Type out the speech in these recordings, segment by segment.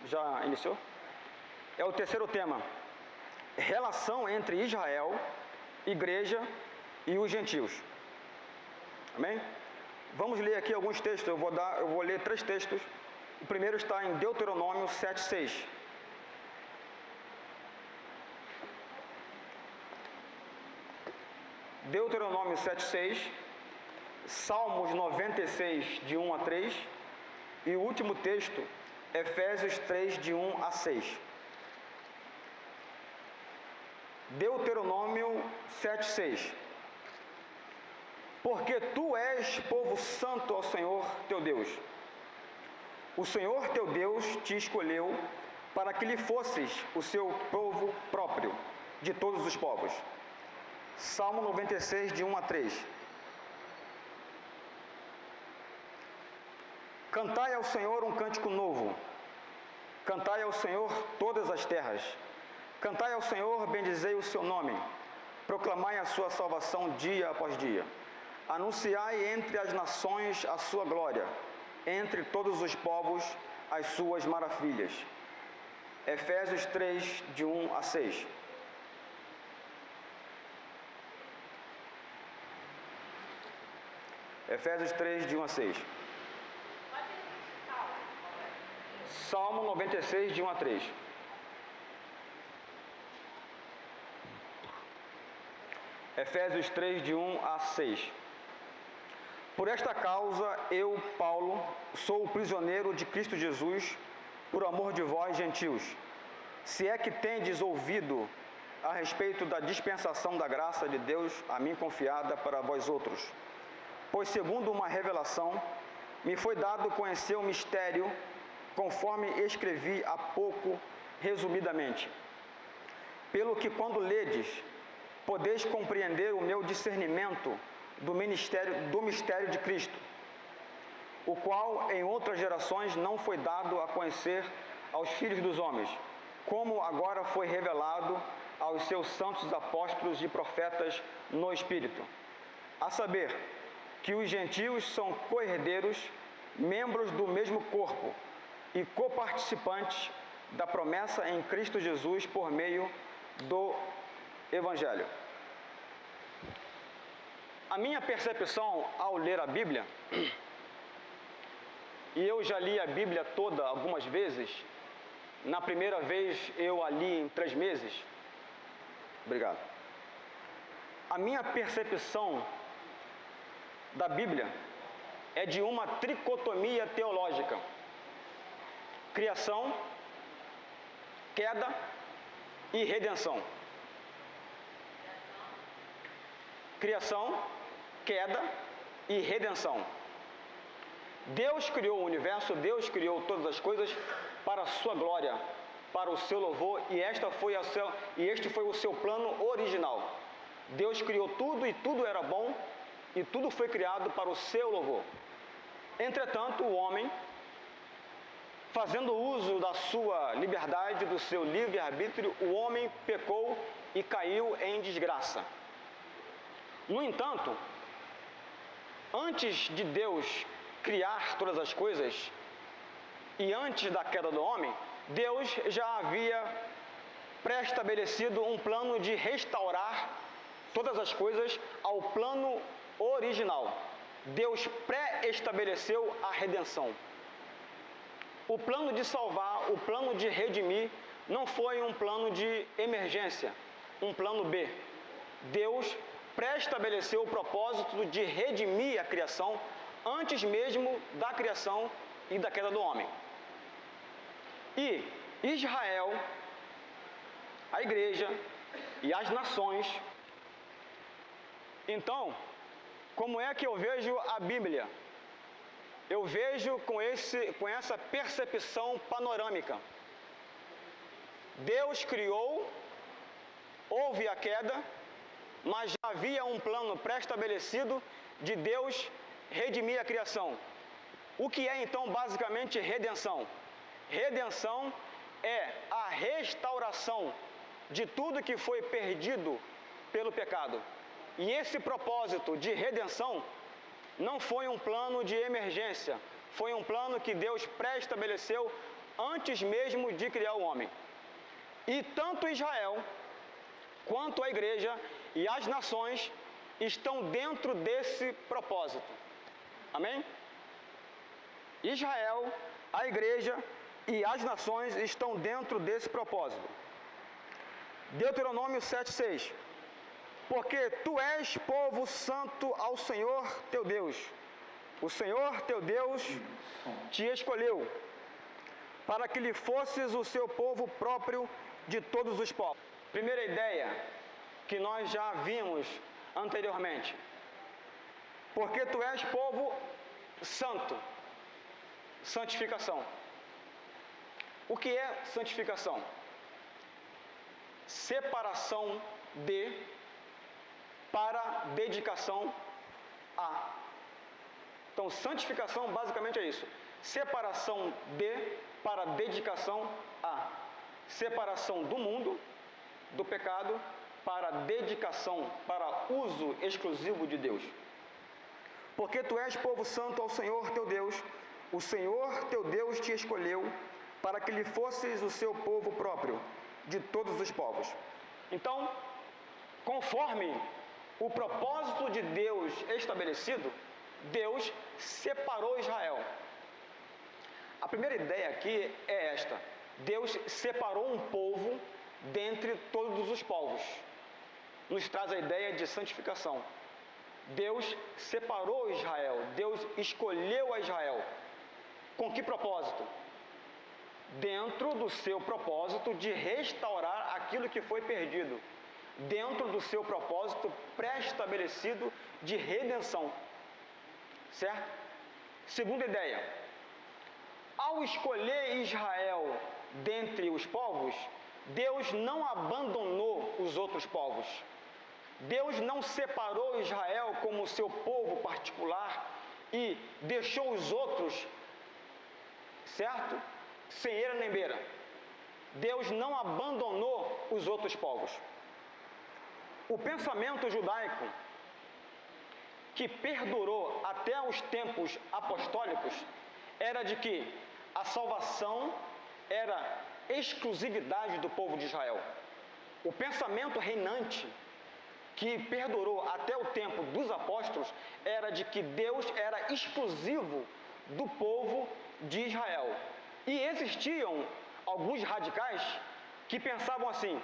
Já iniciou? É o terceiro tema. Relação entre Israel, igreja e os gentios. Amém? Vamos ler aqui alguns textos. Eu vou ler 3 textos. O primeiro está em Deuteronômio 7:6. Deuteronômio 7:6, Salmos 96, de 1 a 3, e o último texto, Efésios 3, de 1 a 6. Deuteronômio 7:6. Porque tu és povo santo ao Senhor teu Deus. O Senhor teu Deus te escolheu para que lhe fosses o seu povo próprio de todos os povos. Salmo 96, de 1 a 3. Cantai ao Senhor um cântico novo. Cantai ao Senhor todas as terras. Cantai ao Senhor, bendizei o seu nome. Proclamai a sua salvação dia após dia. Anunciai entre as nações a sua glória, entre todos os povos as suas maravilhas. Efésios 3, de 1 a 6. Efésios 3, de 1 a 6. Salmo 96, de 1 a 3. Efésios 3, de 1 a 6. Por esta causa, eu, Paulo, sou o prisioneiro de Cristo Jesus, por amor de vós, gentios. Se é que tendes ouvido a respeito da dispensação da graça de Deus a mim confiada para vós outros. Pois, segundo uma revelação, me foi dado conhecer o mistério, conforme escrevi há pouco, resumidamente. Pelo que, quando ledes, podeis compreender o meu discernimento do mistério de Cristo, o qual em outras gerações não foi dado a conhecer aos filhos dos homens, como agora foi revelado aos seus santos apóstolos e profetas no Espírito. A saber, que os gentios são co-herdeiros, membros do mesmo corpo e coparticipantes da promessa em Cristo Jesus por meio do Evangelho. A minha percepção ao ler a Bíblia, e eu já li a Bíblia toda algumas vezes, na primeira vez eu a li em 3 meses. Obrigado. A minha percepção da Bíblia é de uma tricotomia teológica: criação, queda e redenção. Criação, queda e redenção. Deus criou o universo, Deus criou todas as coisas para a sua glória, para o seu louvor, e este foi o seu plano original. Deus criou tudo e tudo era bom, e tudo foi criado para o seu louvor. Entretanto, o homem, fazendo uso da sua liberdade, do seu livre-arbítrio, o homem pecou e caiu em desgraça. No entanto, antes de Deus criar todas as coisas e antes da queda do homem, Deus já havia pré-estabelecido um plano de restaurar todas as coisas ao plano original. Deus pré-estabeleceu a redenção. O plano de salvar, o plano de redimir, não foi um plano de emergência, um plano B. Deus pré-estabeleceu o propósito de redimir a criação antes mesmo da criação e da queda do homem. E Israel, a igreja e as nações. Então, como é que eu vejo a Bíblia? Eu vejo com essa percepção panorâmica. Deus criou, houve a queda, mas já havia um plano pré-estabelecido de Deus redimir a criação. O que é então basicamente redenção? Redenção é a restauração de tudo que foi perdido pelo pecado. E esse propósito de redenção não foi um plano de emergência, foi um plano que Deus pré-estabeleceu antes mesmo de criar o homem. E tanto Israel quanto a igreja e as nações estão dentro desse propósito. Amém? Israel, a igreja e as nações estão dentro desse propósito. Deuteronômio 7,6. Porque tu és povo santo ao Senhor teu Deus. O Senhor teu Deus te escolheu para que lhe fosses o seu povo próprio de todos os povos. Primeira ideia que nós já vimos anteriormente. Porque tu és povo santo. Santificação. O que é santificação? Separação de para dedicação a. Então, santificação basicamente é isso. Separação de para dedicação a. Separação do mundo, do pecado, para dedicação, para uso exclusivo de Deus. Porque tu és povo santo ao Senhor teu Deus, o Senhor teu Deus te escolheu para que lhe fosses o seu povo próprio, de todos os povos. Então, conforme o propósito de Deus estabelecido, Deus separou Israel. A primeira ideia aqui é esta: Deus separou um povo dentre todos os povos. Nos traz a ideia de santificação. Deus separou Israel, Deus escolheu a Israel. Com que propósito? Dentro do seu propósito de restaurar aquilo que foi perdido. Dentro do seu propósito pré-estabelecido de redenção. Certo? Segunda ideia. Ao escolher Israel dentre os povos, Deus não abandonou os outros povos. Deus não separou Israel como seu povo particular e deixou os outros, certo? Sem eira nem beira. Deus não abandonou os outros povos. O pensamento judaico, que perdurou até os tempos apostólicos, era de que a salvação era exclusividade do povo de Israel. O pensamento reinante, que perdurou até o tempo dos apóstolos, era de que Deus era exclusivo do povo de Israel. E existiam alguns radicais que pensavam assim: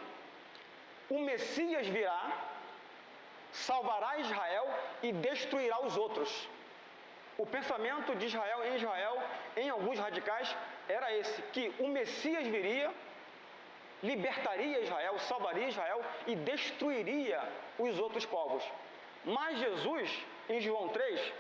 o Messias virá, salvará Israel e destruirá os outros. O pensamento de Israel, em alguns radicais, era esse: que o Messias viria, libertaria Israel, salvaria Israel e destruiria os outros povos. Mas Jesus, em João 3,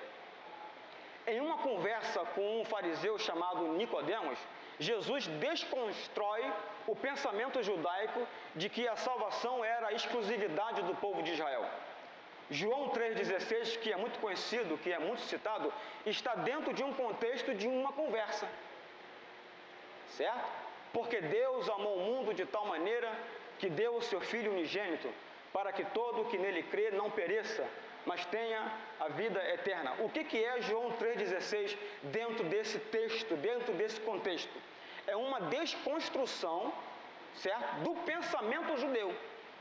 em uma conversa com um fariseu chamado Nicodemos, Jesus desconstrói o pensamento judaico de que a salvação era a exclusividade do povo de Israel. João 3,16, que é muito conhecido, que é muito citado, está dentro de um contexto de uma conversa. Certo? Porque Deus amou o mundo de tal maneira que deu o seu Filho unigênito, para que todo o que nele crê não pereça, mas tenha a vida eterna. O que é João 3,16 dentro desse texto, dentro desse contexto? É uma desconstrução, certo, do pensamento judeu,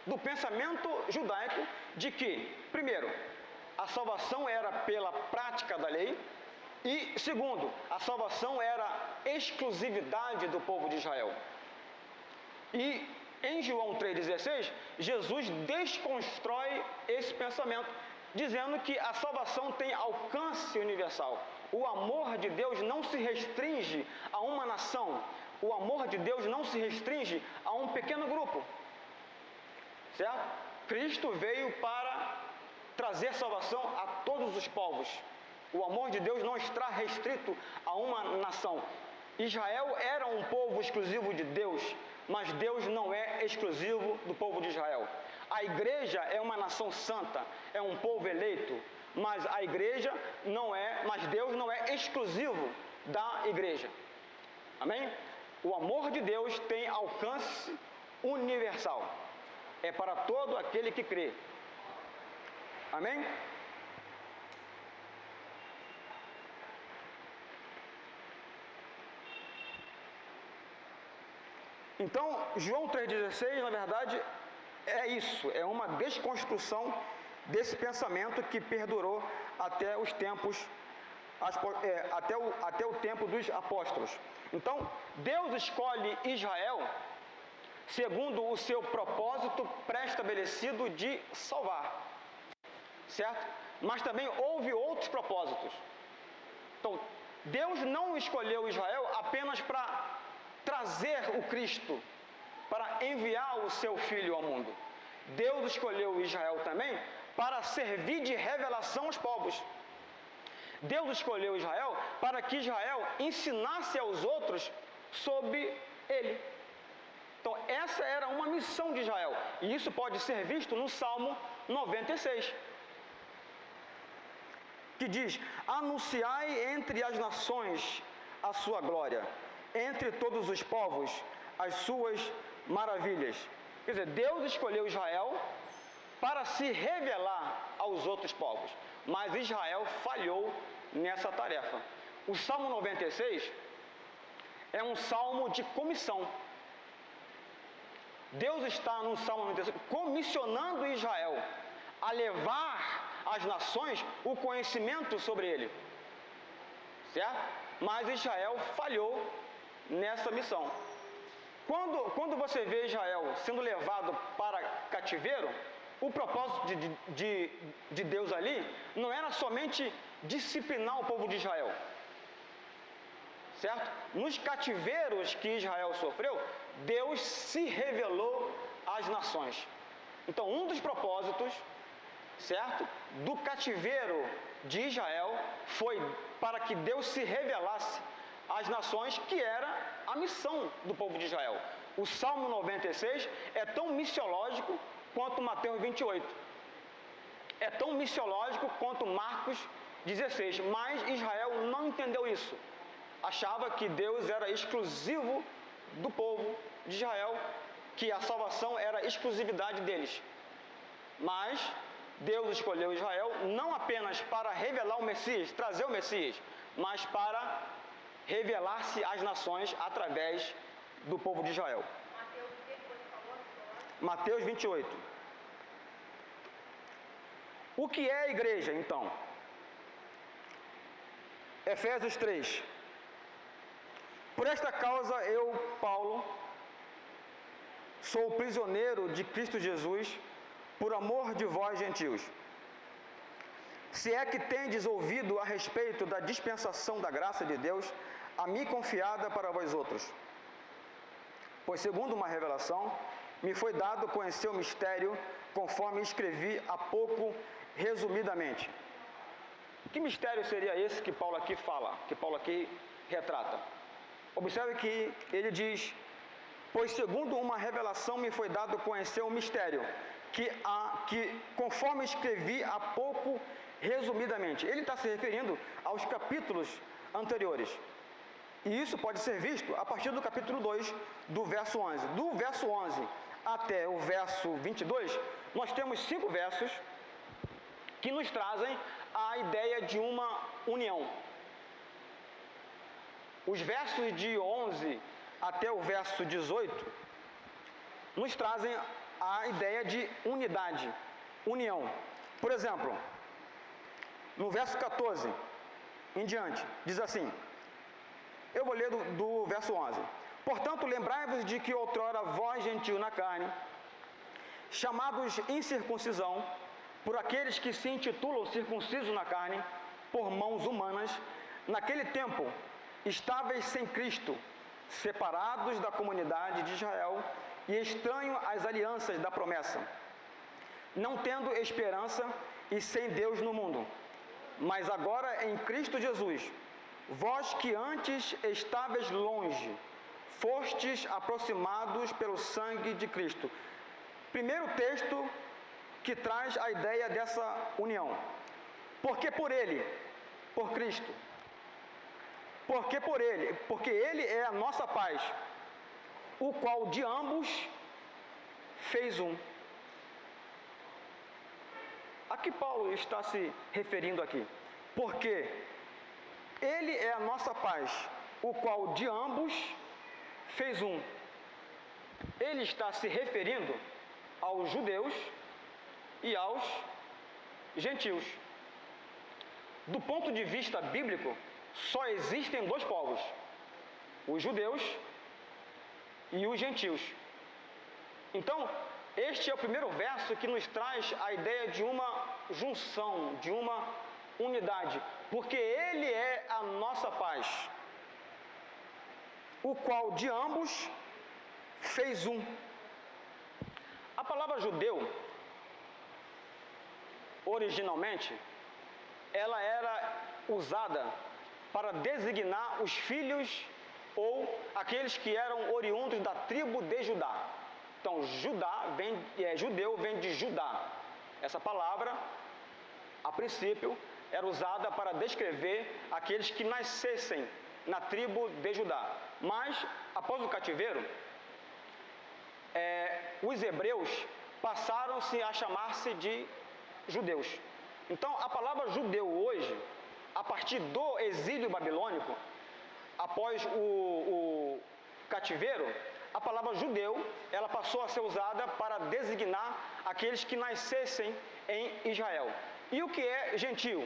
do pensamento judaico, de que, primeiro, a salvação era pela prática da lei, e, segundo, a salvação era exclusividade do povo de Israel. E em João 3,16, Jesus desconstrói esse pensamento, dizendo que a salvação tem alcance universal. O amor de Deus não se restringe a uma nação. O amor de Deus não se restringe a um pequeno grupo. Certo? Cristo veio para trazer salvação a todos os povos. O amor de Deus não está restrito a uma nação. Israel era um povo exclusivo de Deus, mas Deus não é exclusivo do povo de Israel. A igreja é uma nação santa, é um povo eleito, mas a igreja não é, mas Deus não é exclusivo da igreja. Amém? O amor de Deus tem alcance universal. É para todo aquele que crê. Amém? Então, João 3,16, na verdade, é isso, é uma desconstrução desse pensamento que perdurou até os tempos, até o tempo dos apóstolos. Então, Deus escolhe Israel segundo o seu propósito pré-estabelecido de salvar, certo? Mas também houve outros propósitos. Então, Deus não escolheu Israel apenas para trazer o Cristo, para enviar o seu Filho ao mundo. Deus escolheu Israel também para servir de revelação aos povos. Deus escolheu Israel para que Israel ensinasse aos outros sobre ele. Então, essa era uma missão de Israel. E isso pode ser visto no Salmo 96. Que diz: anunciai entre as nações a sua glória, entre todos os povos as suas maravilhas. Quer dizer, Deus escolheu Israel para se revelar aos outros povos, mas Israel falhou nessa tarefa. O Salmo 96 é um salmo de comissão. Deus está no Salmo 96 comissionando Israel a levar às nações o conhecimento sobre ele, certo? Mas Israel falhou nessa missão. Quando você vê Israel sendo levado para cativeiro, o propósito de Deus ali não era somente disciplinar o povo de Israel, certo? Nos cativeiros que Israel sofreu, Deus se revelou às nações. Então, um dos propósitos, certo, do cativeiro de Israel foi para que Deus se revelasse às nações, que era a missão do povo de Israel. O Salmo 96 é tão missiológico quanto Mateus 28. É tão missiológico quanto Marcos 16. Mas Israel não entendeu isso. Achava que Deus era exclusivo do povo de Israel, que a salvação era exclusividade deles. Mas Deus escolheu Israel não apenas para revelar o Messias, trazer o Messias, mas para revelar-se às nações através do povo de Israel. Mateus 28. O que é a igreja, então? Efésios 3. Por esta causa eu, Paulo, sou prisioneiro de Cristo Jesus, por amor de vós, gentios. Se é que tendes ouvido a respeito da dispensação da graça de Deus, a mim confiada para vós outros. Pois, segundo uma revelação, me foi dado conhecer o mistério, conforme escrevi há pouco, resumidamente. Que mistério seria esse que Paulo aqui fala, que Paulo aqui retrata? Observe que ele diz: pois segundo uma revelação me foi dado conhecer o mistério, que conforme escrevi há pouco, resumidamente. Ele está se referindo aos capítulos anteriores. E isso pode ser visto a partir do capítulo 2, do verso 11. Do verso 11 até o verso 22, nós temos 5 versos que nos trazem a ideia de uma união. Os versos de 11 até o verso 18 nos trazem a ideia de unidade, união. Por exemplo, no verso 14 em diante, diz assim, eu vou ler do verso 11. Portanto, lembrai-vos de que outrora vós, gentio na carne, chamados incircuncisão, por aqueles que se intitulam circuncisos na carne, por mãos humanas, naquele tempo, estáveis sem Cristo, separados da comunidade de Israel e estranho às alianças da promessa, não tendo esperança e sem Deus no mundo. Mas agora em Cristo Jesus, vós que antes estáveis longe, fostes aproximados pelo sangue de Cristo. Primeiro texto que traz a ideia dessa união. Porque por Ele, por Cristo. Porque por Ele, porque Ele é a nossa paz, o qual de ambos fez um. A que Paulo está se referindo aqui? Porque Ele é a nossa paz, o qual de ambos fez um. ele está se referindo aos judeus e aos gentios. Do ponto de vista bíblico, só existem dois povos: os judeus e os gentios. Então, este é o primeiro verso que nos traz a ideia de uma junção, de uma unidade, porque ele é a nossa paz, o qual de ambos fez um. A palavra judeu, originalmente, ela era usada para designar os filhos ou aqueles que eram oriundos da tribo de Judá. Então, judeu vem de Judá. Essa palavra, a princípio, era usada para descrever aqueles que nascessem na tribo de Judá. Mas, após o cativeiro, os hebreus passaram-se a chamar-se de judeus. Então, a palavra judeu hoje, a partir do exílio babilônico, após o cativeiro, a palavra judeu, ela passou a ser usada para designar aqueles que nascessem em Israel. E o que é gentio?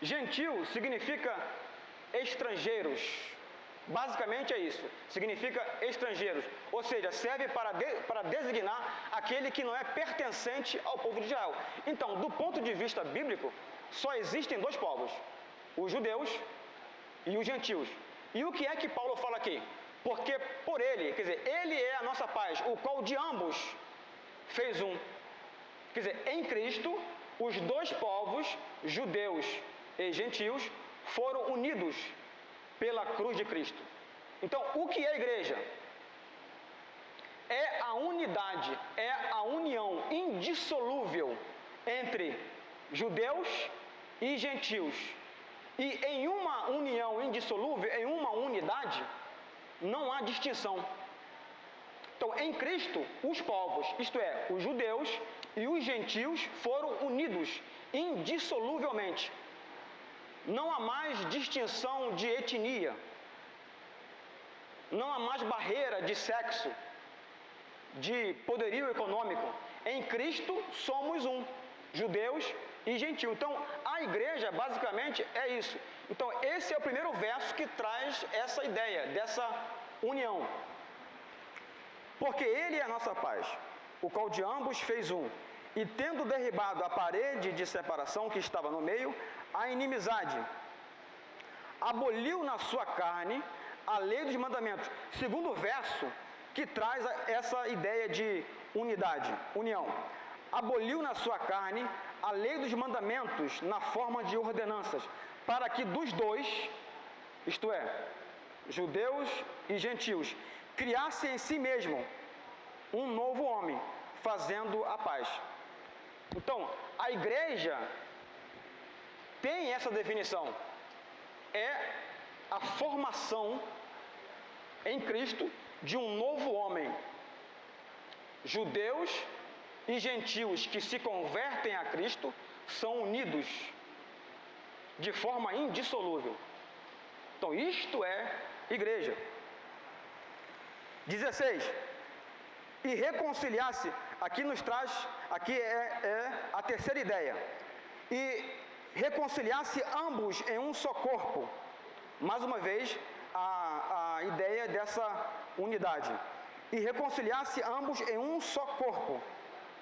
Gentio significa estrangeiros. Basicamente é isso, significa estrangeiros, ou seja, serve para designar aquele que não é pertencente ao povo de Israel. Então, do ponto de vista bíblico, só existem dois povos, os judeus e os gentios. E o que é que Paulo fala aqui? Porque por ele, quer dizer, ele é a nossa paz, o qual de ambos fez um. Quer dizer, em Cristo, os dois povos, judeus e gentios, foram unidos pela cruz de Cristo. Então, o que é a igreja? É a unidade, é a união indissolúvel entre judeus e gentios. E em uma união indissolúvel, em uma unidade, não há distinção. Então, em Cristo, os povos, isto é, os judeus e os gentios, foram unidos indissoluvelmente. Não há mais distinção de etnia, não há mais barreira de sexo, de poderio econômico. Em Cristo somos um, judeus e gentios. Então, a igreja basicamente é isso. Então, esse é o primeiro verso que traz essa ideia, dessa união. Porque ele é a nossa paz, o qual de ambos fez um. E tendo derribado a parede de separação que estava no meio, a inimizade, aboliu na sua carne a lei dos mandamentos. Segundo verso, que traz essa ideia de unidade, união. Aboliu na sua carne a lei dos mandamentos na forma de ordenanças, para que dos dois, isto é, judeus e gentios, criasse em si mesmo um novo homem, fazendo a paz. Então, a igreja tem essa definição. É a formação em Cristo de um novo homem. Judeus e gentios que se convertem a Cristo são unidos de forma indissolúvel. Então, isto é igreja. 16. E reconciliar-se, aqui nos traz, aqui é a terceira ideia. E reconciliar-se ambos em um só corpo. Mais uma vez, a ideia dessa unidade. E reconciliar-se ambos em um só corpo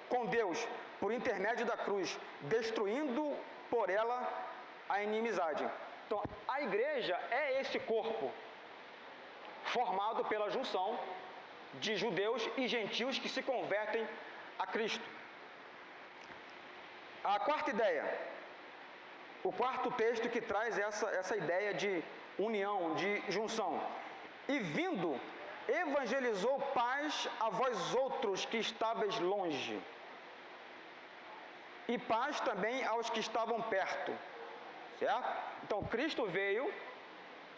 com Deus, por intermédio da cruz, destruindo por ela a inimizade. Então, a igreja é esse corpo, formado pela junção de judeus e gentios que se convertem a Cristo. A quarta ideia, o quarto texto que traz essa ideia de união, de junção. E vindo, evangelizou paz a vós outros que estáveis longe, e paz também aos que estavam perto. Certo? Então, Cristo veio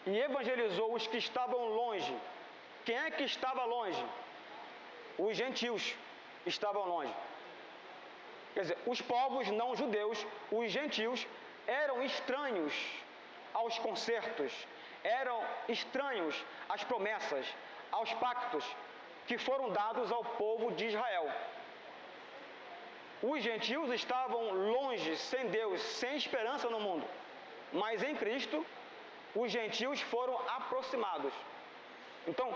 e evangelizou os que estavam longe. Quem é que estava longe? Os gentios estavam longe. Quer dizer, os povos não judeus, os gentios, eram estranhos aos concertos, eram estranhos às promessas, aos pactos que foram dados ao povo de Israel. Os gentios estavam longe, sem Deus, sem esperança no mundo. Mas em Cristo, os gentios foram aproximados. Então,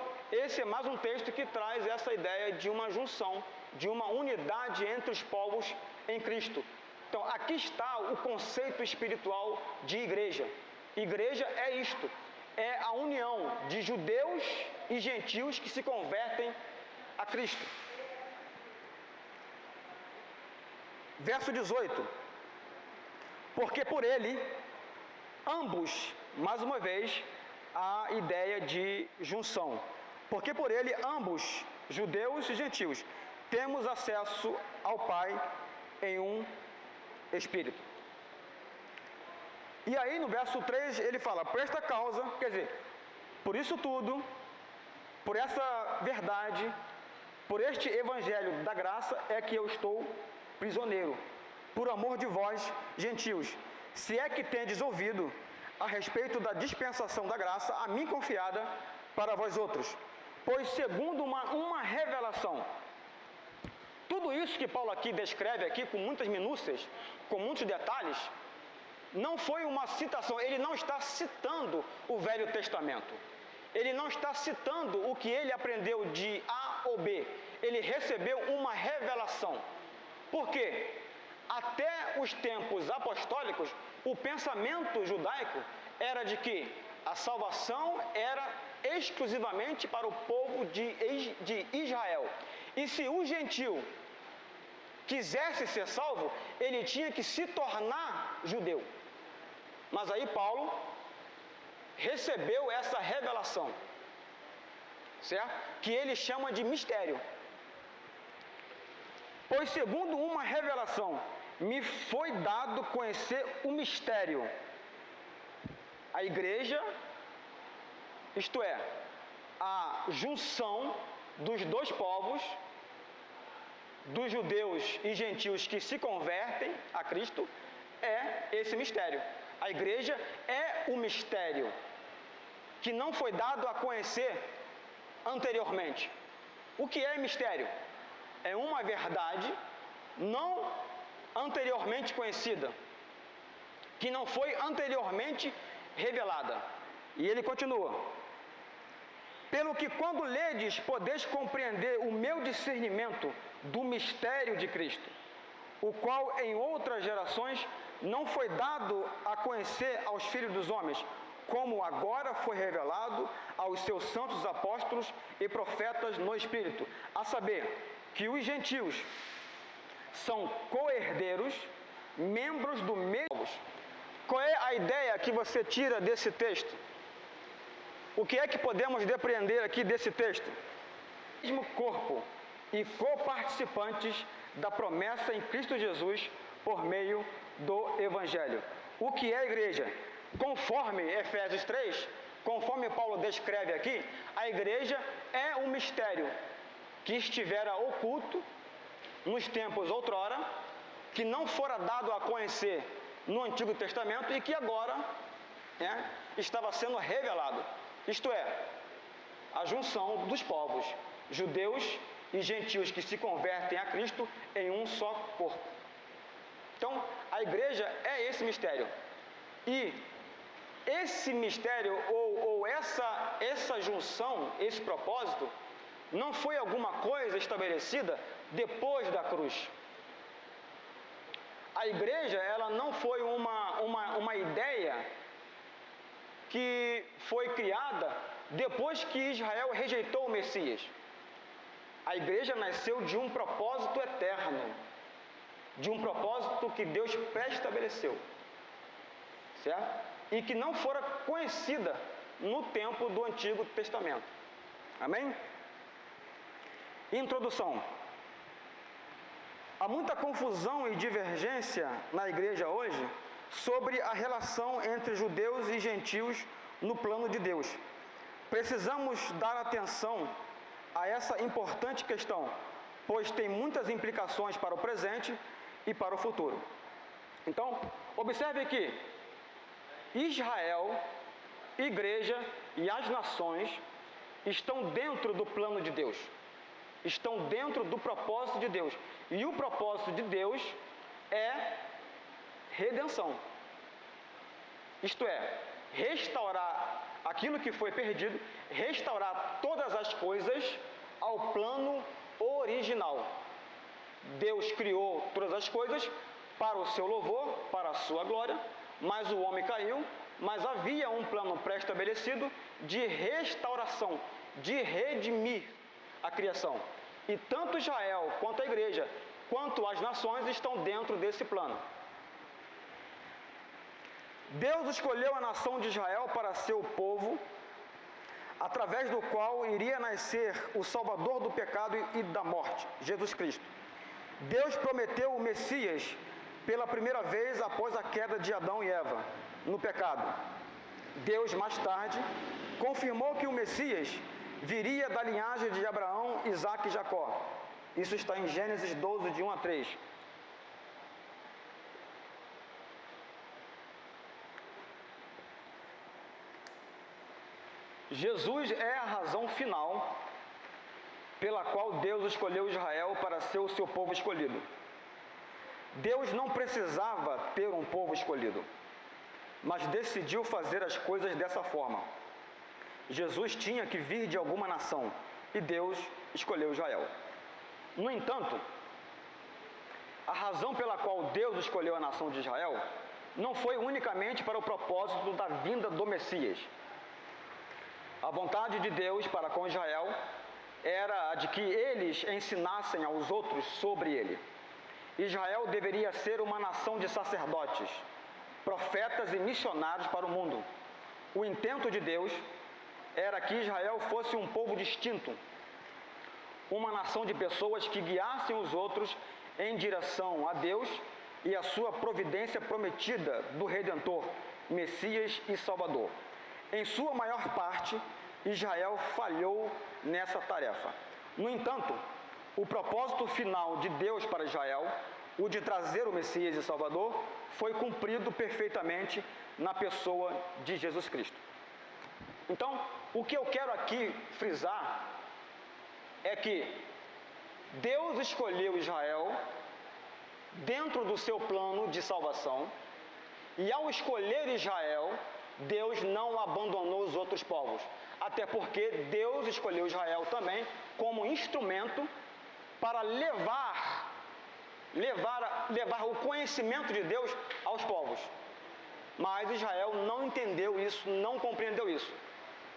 esse é mais um texto que traz essa ideia de uma junção, de uma unidade entre os povos em Cristo. Então, aqui está o conceito espiritual de igreja. Igreja é isto, é a união de judeus e gentios que se convertem a Cristo. Verso 18. Porque por ele, ambos, mais uma vez, a ideia de junção. Porque por ele, ambos, judeus e gentios, temos acesso ao Pai em um Espírito. E aí no verso 3 ele fala, por esta causa, quer dizer, por isso tudo, por essa verdade, por este evangelho da graça é que eu estou prisioneiro, por amor de vós, gentios, se é que tendes ouvido a respeito da dispensação da graça, a mim confiada para vós outros, pois segundo uma revelação. Tudo isso que Paulo aqui descreve aqui com muitas minúcias, com muitos detalhes, não foi uma citação, ele não está citando o Velho Testamento. Ele não está citando o que ele aprendeu de A ou B. Ele recebeu uma revelação. Por quê? Até os tempos apostólicos, o pensamento judaico era de que a salvação era exclusivamente para o povo de Israel. E se o gentil quisesse ser salvo, ele tinha que se tornar judeu. Mas aí Paulo recebeu essa revelação, certo? Que ele chama de mistério. Pois segundo uma revelação, me foi dado conhecer o mistério. A igreja, isto é, a junção dos dois povos, dos judeus e gentios que se convertem a Cristo, é esse mistério. A igreja é o mistério que não foi dado a conhecer anteriormente. O que é mistério? É uma verdade não anteriormente conhecida, que não foi anteriormente revelada. E ele continua. Pelo que quando ledes, podeis compreender o meu discernimento do mistério de Cristo, o qual em outras gerações não foi dado a conhecer aos filhos dos homens, como agora foi revelado aos seus santos apóstolos e profetas no Espírito, a saber, que os gentios são co-herdeiros, membros do mesmo. Qual é a ideia que você tira desse texto? O que é que podemos depreender aqui desse texto? Mesmo corpo e coparticipantes da promessa em Cristo Jesus por meio do Evangelho. O que é a igreja? Conforme Efésios 3, conforme Paulo descreve aqui, a igreja é um mistério que estivera oculto nos tempos outrora, que não fora dado a conhecer no Antigo Testamento e que agora estava sendo revelado. Isto é, a junção dos povos, judeus e gentios que se convertem a Cristo em um só corpo. Então, a igreja é esse mistério. E esse mistério, ou essa junção, esse propósito, não foi alguma coisa estabelecida depois da cruz. A igreja, ela não foi uma ideia que foi criada depois que Israel rejeitou o Messias. A igreja nasceu de um propósito eterno, de um propósito que Deus pré-estabeleceu, certo? E que não fora conhecida no tempo do Antigo Testamento. Amém? Introdução. Há muita confusão e divergência na igreja hoje sobre a relação entre judeus e gentios no plano de Deus. Precisamos dar atenção a essa importante questão, pois tem muitas implicações para o presente e para o futuro. Então, observe que Israel, igreja e as nações estão dentro do plano de Deus, estão dentro do propósito de Deus. E o propósito de Deus é redenção. Isto é, restaurar aquilo que foi perdido, restaurar todas as coisas ao plano original. Deus criou todas as coisas para o seu louvor, para a sua glória, mas o homem caiu, mas havia um plano pré-estabelecido de restauração, de redimir a criação. E tanto Israel, quanto a igreja, quanto as nações estão dentro desse plano. Deus escolheu a nação de Israel para ser o povo, através do qual iria nascer o Salvador do pecado e da morte, Jesus Cristo. Deus prometeu o Messias pela primeira vez após a queda de Adão e Eva no pecado. Deus, mais tarde, confirmou que o Messias viria da linhagem de Abraão, Isaque e Jacó. Isso está em Gênesis 12, de 1 a 3. Jesus é a razão final pela qual Deus escolheu Israel para ser o seu povo escolhido. Deus não precisava ter um povo escolhido, mas decidiu fazer as coisas dessa forma. Jesus tinha que vir de alguma nação e Deus escolheu Israel. No entanto, a razão pela qual Deus escolheu a nação de Israel não foi unicamente para o propósito da vinda do Messias. A vontade de Deus para com Israel era a de que eles ensinassem aos outros sobre ele. Israel deveria ser uma nação de sacerdotes, profetas e missionários para o mundo. O intento de Deus era que Israel fosse um povo distinto, uma nação de pessoas que guiassem os outros em direção a Deus e a sua providência prometida do Redentor, Messias e Salvador. Em sua maior parte, Israel falhou nessa tarefa. No entanto, o propósito final de Deus para Israel, o de trazer o Messias e Salvador, foi cumprido perfeitamente na pessoa de Jesus Cristo. Então, o que eu quero aqui frisar é que Deus escolheu Israel dentro do seu plano de salvação, e ao escolher Israel, Deus não abandonou os outros povos, até porque Deus escolheu Israel também como instrumento para levar o conhecimento de Deus aos povos. Mas Israel não entendeu isso, não compreendeu isso.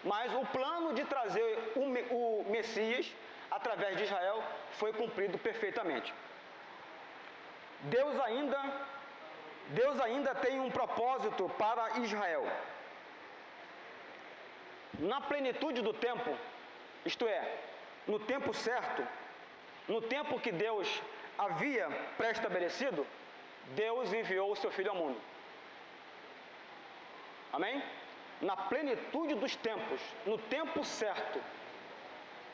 Mas o plano de trazer o Messias através de Israel foi cumprido perfeitamente. Deus ainda tem um propósito para Israel. Na plenitude do tempo, isto é, no tempo certo, no tempo que Deus havia pré-estabelecido, Deus enviou o seu Filho ao mundo. Amém? Na plenitude dos tempos, no tempo certo,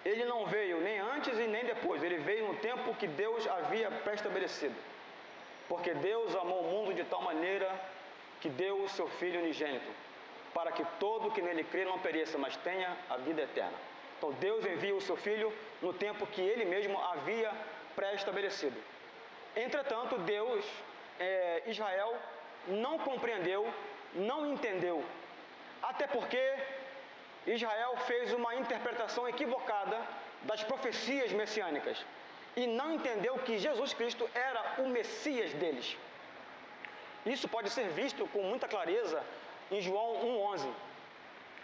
ele não veio nem antes e nem depois, ele veio no tempo que Deus havia pré-estabelecido. Porque Deus amou o mundo de tal maneira que deu o seu Filho unigênito, para que todo que nele crê não pereça, mas tenha a vida eterna. Então Deus envia o seu Filho no tempo que ele mesmo havia pré-estabelecido. Entretanto, Israel não compreendeu, não entendeu, até porque Israel fez uma interpretação equivocada das profecias messiânicas e não entendeu que Jesus Cristo era o Messias deles. Isso pode ser visto com muita clareza em João 1,11.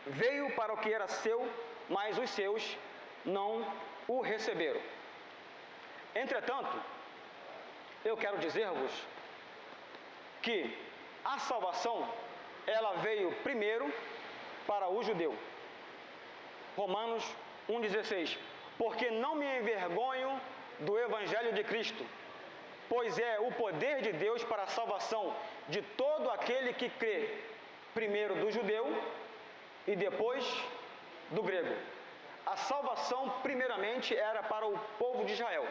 Veio para o que era seu, mas os seus não o receberam. Entretanto, eu quero dizer-vos que a salvação, ela veio primeiro para o judeu. Romanos 1,16. Porque não me envergonho do Evangelho de Cristo, pois é o poder de Deus para a salvação de todo aquele que crê, primeiro do judeu e depois do grego. A salvação, primeiramente, era para o povo de Israel.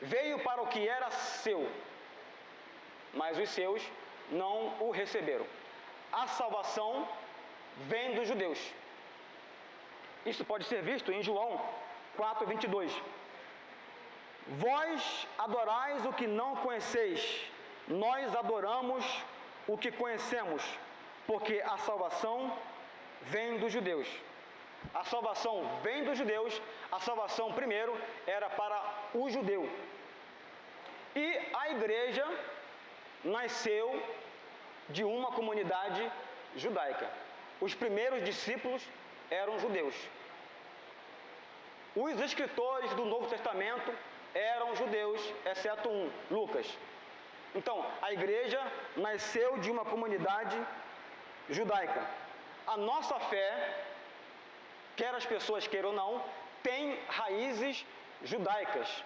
Veio para o que era seu, mas os seus não o receberam. A salvação vem dos judeus. Isso pode ser visto em João 4:22. Vós adorais o que não conheceis, nós adoramos o que conhecemos, porque a salvação vem dos judeus. A salvação vem dos judeus, a salvação primeiro era para o judeu. E a igreja nasceu de uma comunidade judaica. Os primeiros discípulos eram judeus. Os escritores do Novo Testamento eram judeus, exceto um, Lucas. Então, a igreja nasceu de uma comunidade judaica. A nossa fé, quer as pessoas queiram ou não, tem raízes judaicas.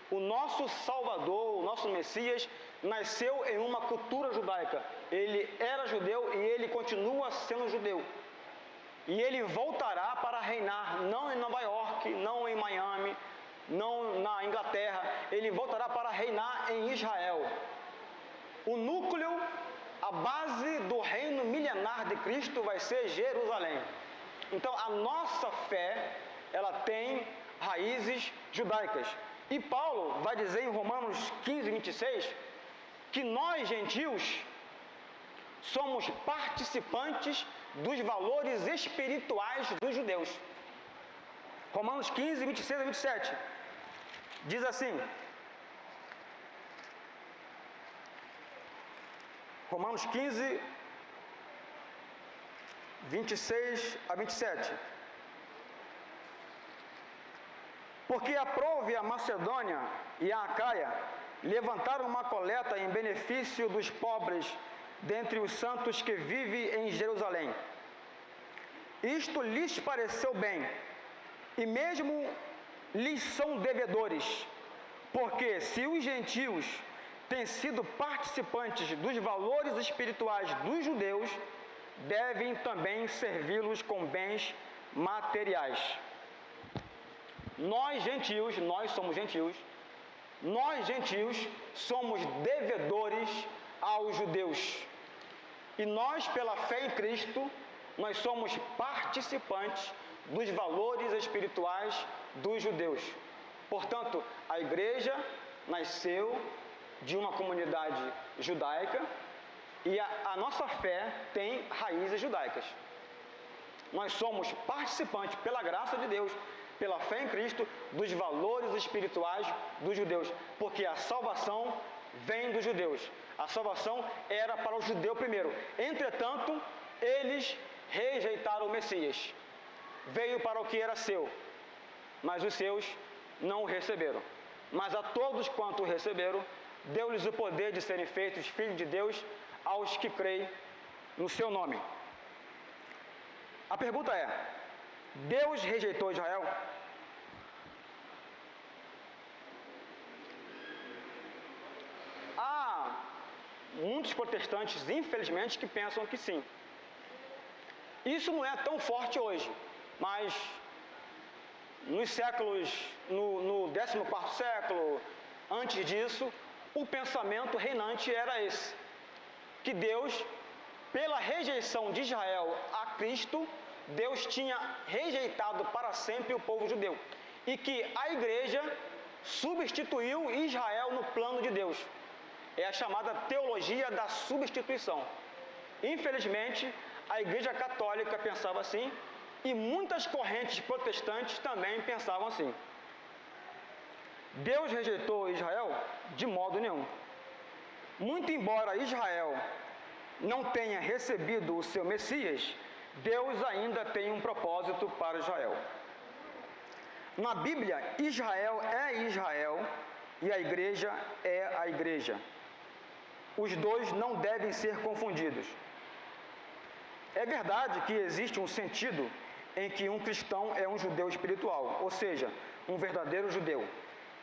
O nosso Salvador, o nosso Messias, nasceu em uma cultura judaica. Ele era judeu e ele continua sendo judeu. E ele voltará para reinar, não em Nova York, não em Miami, não na Inglaterra. Ele voltará para reinar em Israel. O núcleo, a base do reino milenar de Cristo vai ser Jerusalém. Então, a nossa fé, ela tem raízes judaicas. E Paulo vai dizer em Romanos 15:26, que nós, gentios, somos participantes dos valores espirituais dos judeus. Romanos 15:26-27, diz assim, Romanos 15:26-27. Porque aprove a Macedônia e a Acaia levantaram uma coleta em benefício dos pobres dentre os santos que vivem em Jerusalém. Isto lhes pareceu bem, e mesmo lhes são devedores, porque se os gentios têm sido participantes dos valores espirituais dos judeus, devem também servi-los com bens materiais. Nós gentios somos devedores aos judeus. E nós, pela fé em Cristo, nós somos participantes dos valores espirituais dos judeus. Portanto, a igreja nasceu de uma comunidade judaica e a nossa fé tem raízes judaicas. Nós somos participantes, pela graça de Deus, pela fé em Cristo, dos valores espirituais dos judeus, porque a salvação vem dos judeus. A salvação era para o judeu primeiro. Entretanto, eles rejeitaram o Messias. Veio para o que era seu, mas os seus não o receberam. Mas a todos quanto o receberam, deu-lhes o poder de serem feitos filhos de Deus aos que creem no seu nome. A pergunta é: Deus rejeitou Israel? Há muitos protestantes, infelizmente, que pensam que sim. Isso não é tão forte hoje, mas nos séculos, no 14º século, antes disso, o pensamento reinante era esse, que Deus, pela rejeição de Israel a Cristo, Deus tinha rejeitado para sempre o povo judeu, e que a igreja substituiu Israel no plano de Deus. É a chamada teologia da substituição. Infelizmente, a igreja católica pensava assim, e muitas correntes protestantes também pensavam assim. Deus rejeitou Israel? De modo nenhum. Muito embora Israel não tenha recebido o seu Messias, Deus ainda tem um propósito para Israel. Na Bíblia, Israel é Israel e a igreja é a igreja. Os dois não devem ser confundidos. É verdade que existe um sentido em que um cristão é um judeu espiritual, ou seja, um verdadeiro judeu.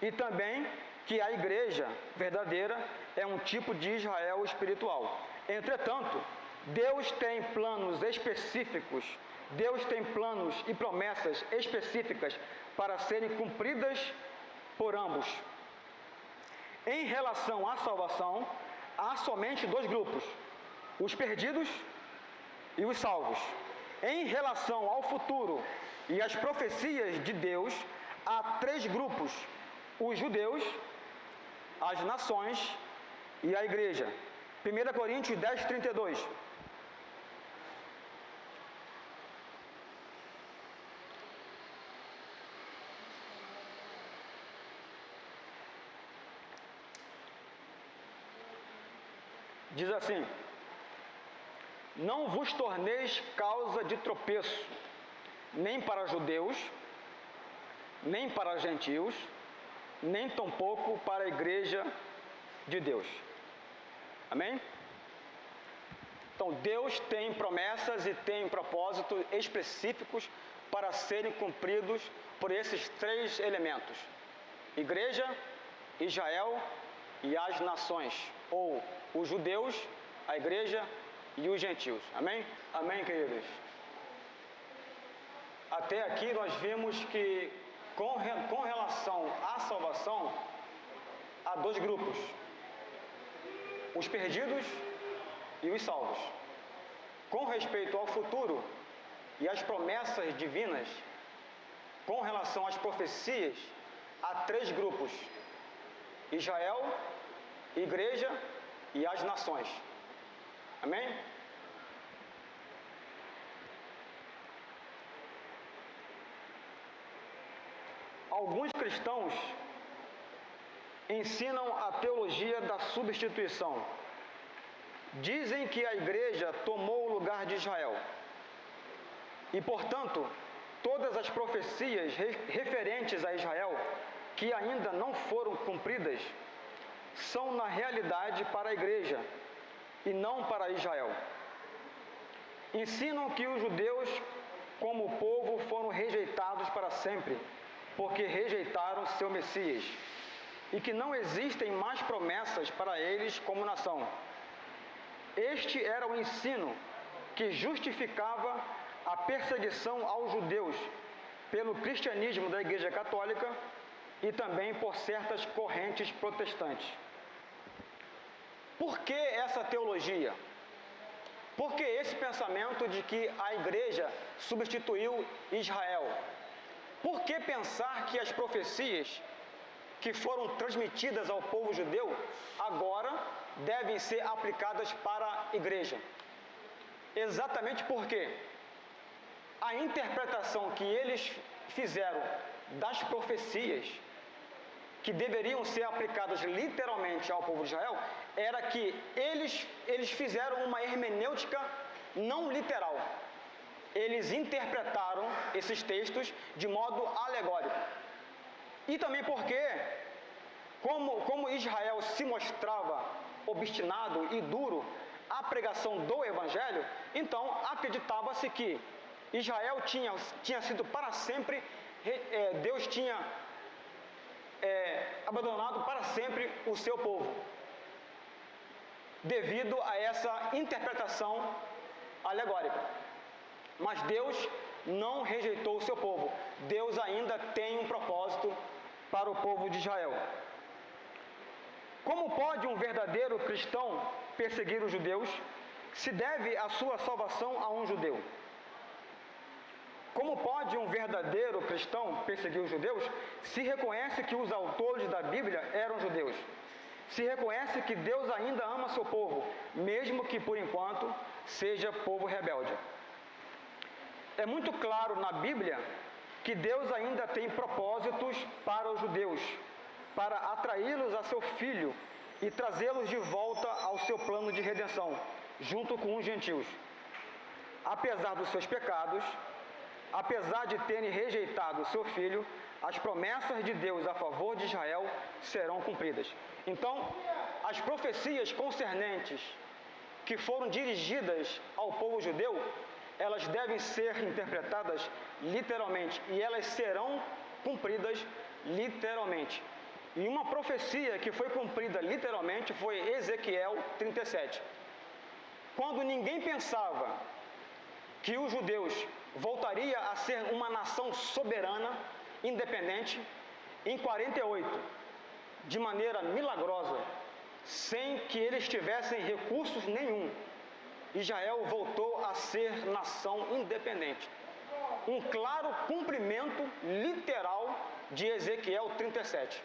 E também que a igreja verdadeira é um tipo de Israel espiritual. Entretanto, Deus tem planos específicos, Deus tem planos e promessas específicas para serem cumpridas por ambos. Em relação à salvação, há somente dois grupos: os perdidos e os salvos. Em relação ao futuro, e as profecias de Deus a 3 grupos: os judeus, as nações e a igreja. 1 Coríntios 10, 32. Diz assim: não vos torneis causa de tropeço, nem para judeus, nem para gentios, nem tampouco para a igreja de Deus. Amém? Então, Deus tem promessas e tem propósitos específicos para serem cumpridos por esses 3 elementos: igreja, Israel e as nações, ou os judeus, a igreja e os gentios. Amém? Amém, queridos? Até aqui nós vimos que com relação à salvação, há 2 grupos: os perdidos e os salvos. Com respeito ao futuro e às promessas divinas, com relação às profecias, há 3 grupos: Israel, igreja e as nações. Amém? Alguns cristãos ensinam a teologia da substituição. Dizem que a igreja tomou o lugar de Israel e, portanto, todas as profecias referentes a Israel que ainda não foram cumpridas são na realidade para a igreja e não para Israel. Ensinam que os judeus, como povo, foram rejeitados para sempre, porque rejeitaram seu Messias, e que não existem mais promessas para eles como nação. Este era o ensino que justificava a perseguição aos judeus pelo cristianismo da Igreja Católica e também por certas correntes protestantes. Por que essa teologia? Por que esse pensamento de que a igreja substituiu Israel? Por que pensar que as profecias que foram transmitidas ao povo judeu agora devem ser aplicadas para a igreja? Exatamente porque a interpretação que eles fizeram das profecias que deveriam ser aplicadas literalmente ao povo de Israel era que eles fizeram uma hermenêutica não literal. Eles interpretaram esses textos de modo alegórico. E também porque, como Israel se mostrava obstinado e duro à pregação do Evangelho, então acreditava-se que Israel tinha sido para sempre, Deus tinha abandonado para sempre o seu povo, devido a essa interpretação alegórica. Mas Deus não rejeitou o seu povo. Deus ainda tem um propósito para o povo de Israel. Como pode um verdadeiro cristão perseguir os judeus se deve a sua salvação a um judeu? Como pode um verdadeiro cristão perseguir os judeus se reconhece que os autores da Bíblia eram judeus? Se reconhece que Deus ainda ama seu povo, mesmo que por enquanto seja povo rebelde? É muito claro na Bíblia que Deus ainda tem propósitos para os judeus, para atraí-los a seu Filho e trazê-los de volta ao seu plano de redenção, junto com os gentios. Apesar dos seus pecados, apesar de terem rejeitado o seu Filho, as promessas de Deus a favor de Israel serão cumpridas. Então, as profecias concernentes que foram dirigidas ao povo judeu, elas devem ser interpretadas literalmente e elas serão cumpridas literalmente. E uma profecia que foi cumprida literalmente foi Ezequiel 37. Quando ninguém pensava que os judeus voltaria a ser uma nação soberana, independente, em 48, de maneira milagrosa, sem que eles tivessem recursos nenhum, Israel voltou a ser nação independente. um claro cumprimento literal de Ezequiel 37.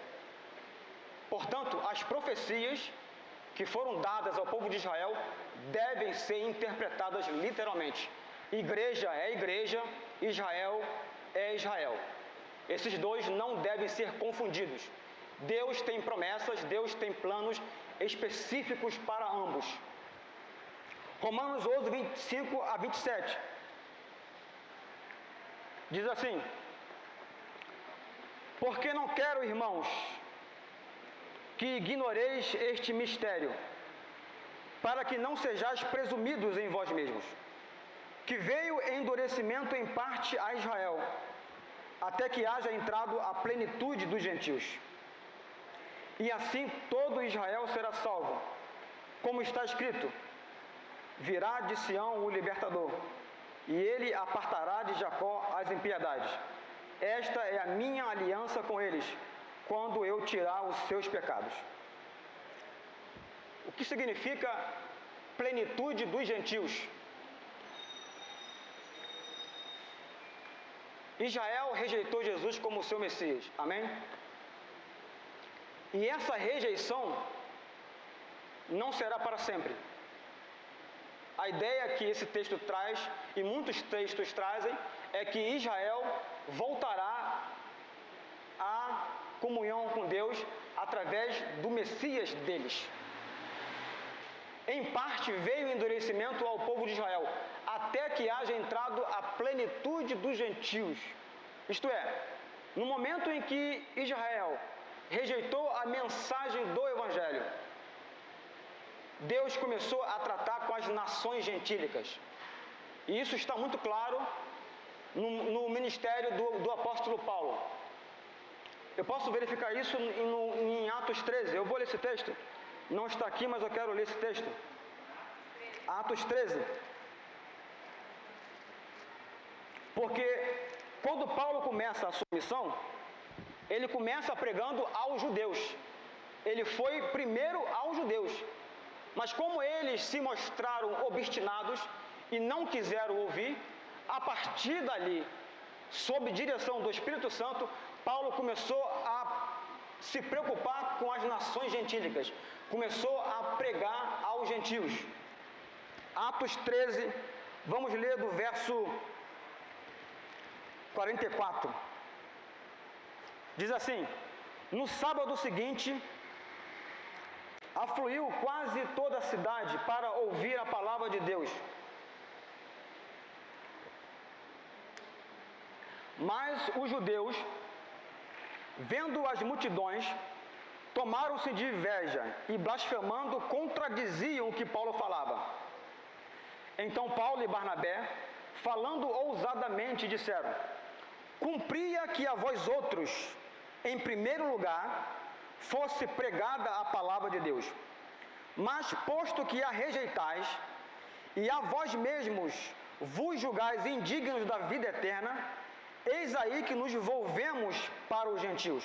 Portanto, as profecias que foram dadas ao povo de Israel devem ser interpretadas literalmente. Igreja é igreja, Israel é Israel. Esses dois não devem ser confundidos. Deus tem promessas, Deus tem planos específicos para ambos. Romanos 11, 25 a 27. Diz assim: porque não quero, irmãos, que ignoreis este mistério, para que não sejais presumidos em vós mesmos, que veio endurecimento em parte a Israel, até que haja entrado a plenitude dos gentios. E assim todo Israel será salvo, como está escrito: virá de Sião o libertador, e ele apartará de Jacó as impiedades. Esta é a minha aliança com eles, quando eu tirar os seus pecados. O que significa plenitude dos gentios? Israel rejeitou Jesus como seu Messias, amém? E essa rejeição não será para sempre. A ideia que esse texto traz, e muitos textos trazem, é que Israel voltará à comunhão com Deus através do Messias deles. Em parte veio o endurecimento ao povo de Israel, até que haja entrado a plenitude dos gentios. Isto é, no momento em que Israel rejeitou a mensagem do Evangelho, Deus começou a tratar com as nações gentílicas. E isso está muito claro no ministério do apóstolo Paulo. Eu posso verificar isso em Atos 13. Eu vou ler esse texto. Não está aqui, mas eu quero ler esse texto. Atos 13. Porque quando Paulo começa a sua missão, ele começa pregando aos judeus. Ele foi primeiro aos judeus. Mas como eles se mostraram obstinados e não quiseram ouvir, a partir dali, sob direção do Espírito Santo, Paulo começou a se preocupar com as nações gentílicas. Começou a pregar aos gentios. Atos 13, vamos ler do verso 44. Diz assim: no sábado seguinte, afluiu quase toda a cidade para ouvir a palavra de Deus. Mas os judeus, vendo as multidões, tomaram-se de inveja e, blasfemando, contradiziam o que Paulo falava. Então Paulo e Barnabé, falando ousadamente, disseram: cumpria que a vós outros, em primeiro lugar, fosse pregada a palavra de Deus. Mas posto que a rejeitais, e a vós mesmos vos julgais indignos da vida eterna, eis aí que nos volvemos para os gentios.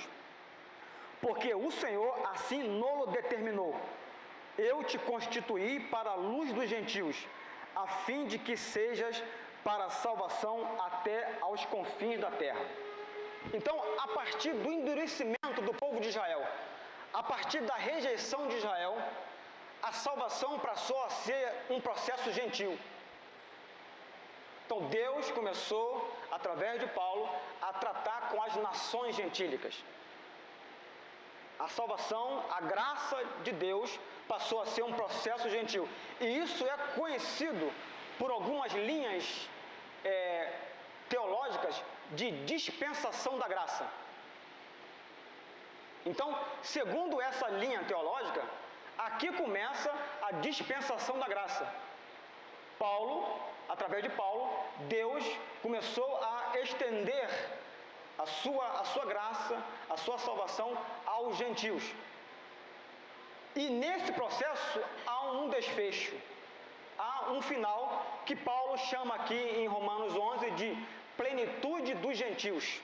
Porque o Senhor assim nolo determinou: eu te constituí para a luz dos gentios, a fim de que sejas para a salvação até aos confins da terra. Então, a partir do endurecimento do povo de Israel, a partir da rejeição de Israel, a salvação passou a ser um processo gentil. Então, Deus começou, através de Paulo, a tratar com as nações gentílicas. A salvação, a graça de Deus, passou a ser um processo gentil. E isso é conhecido por algumas linhas teológicas de dispensação da graça. Então, segundo essa linha teológica, aqui começa a dispensação da graça. Paulo, através de Paulo, Deus começou a estender a sua graça, a sua salvação aos gentios. E nesse processo há um desfecho, há um final que Paulo chama aqui em Romanos 11 de plenitude dos gentios.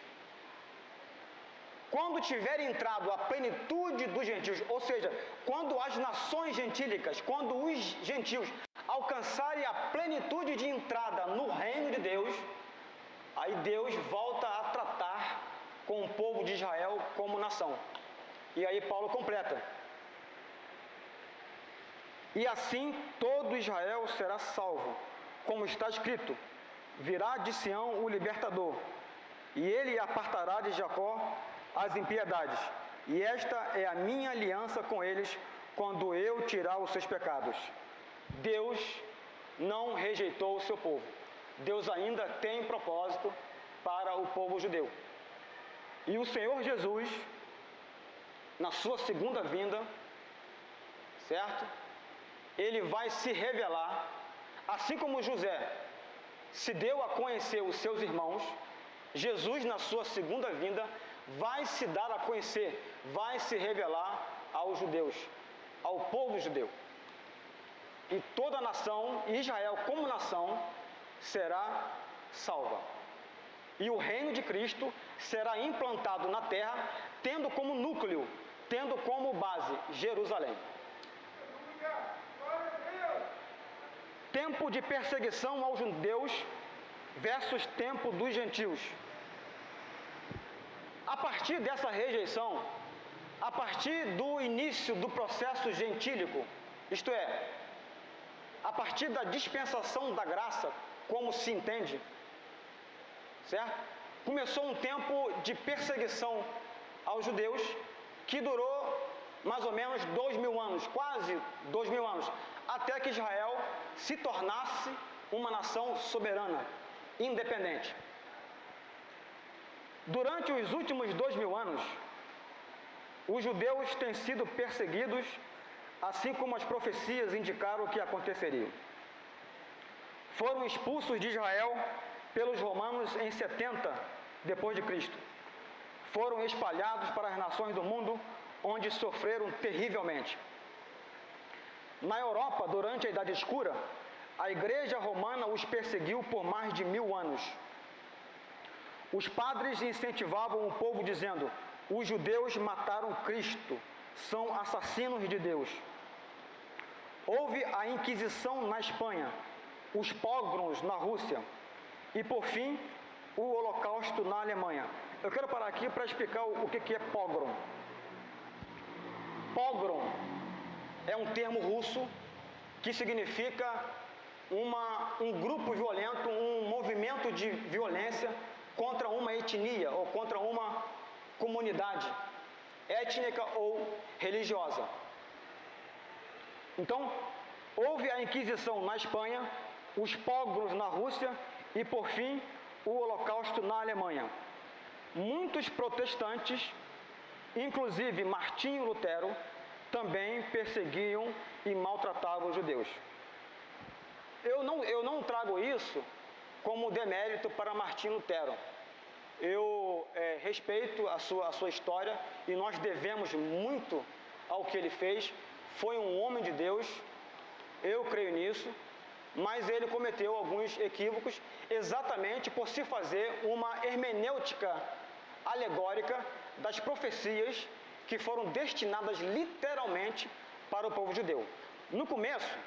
Quando tiver entrado a plenitude dos gentios, ou seja, quando as nações gentílicas, quando os gentios alcançarem a plenitude de entrada no reino de Deus, aí Deus volta a tratar com o povo de Israel como nação. E aí Paulo completa: e assim todo Israel será salvo, como está escrito: virá de Sião o libertador, e ele apartará de Jacó as impiedades, e esta é a minha aliança com eles, quando eu tirar os seus pecados. Deus não rejeitou o seu povo. Deus ainda tem propósito para o povo judeu. E o Senhor Jesus, na sua segunda vinda, certo? Ele vai se revelar, assim como José se deu a conhecer os seus irmãos. Jesus, na sua segunda vinda, vai se dar a conhecer, vai se revelar aos judeus, ao povo judeu. E toda a nação, Israel como nação, será salva. E o reino de Cristo será implantado na terra, tendo como núcleo, tendo como base Jerusalém. Tempo de perseguição aos judeus versus tempo dos gentios. A partir dessa rejeição, a partir do início do processo gentílico, isto é, a partir da dispensação da graça, como se entende, certo? Começou um tempo de perseguição aos judeus que durou mais ou menos 2000 anos, quase 2000 anos, até que Israel se tornasse uma nação soberana, independente. Durante os últimos 2000 anos, os judeus têm sido perseguidos, assim como as profecias indicaram que aconteceria. Foram expulsos de Israel pelos romanos em 70 depois de Cristo. Foram espalhados para as nações do mundo, onde sofreram terrivelmente. Na Europa, durante a Idade Escura, a Igreja Romana os perseguiu por mais de 1000 anos. Os padres incentivavam o povo dizendo: os judeus mataram Cristo, são assassinos de Deus. Houve a Inquisição na Espanha, os pogroms na Rússia e, por fim, o Holocausto na Alemanha. Eu quero parar aqui para explicar o que é pogrom. Pogrom é um termo russo que significa um grupo violento, um movimento de violência contra uma etnia ou contra uma comunidade étnica ou religiosa. Então, houve a Inquisição na Espanha, os pogroms na Rússia e, por fim, o Holocausto na Alemanha. Muitos protestantes, inclusive Martinho Lutero, também perseguiam e maltratavam os judeus. Eu não trago isso como demérito para Martinho Lutero. Eu respeito a sua história e nós devemos muito ao que ele fez. Foi um homem de Deus, eu creio nisso, mas ele cometeu alguns equívocos exatamente por se fazer uma hermenêutica alegórica das profecias que foram destinadas literalmente para o povo judeu. No começo,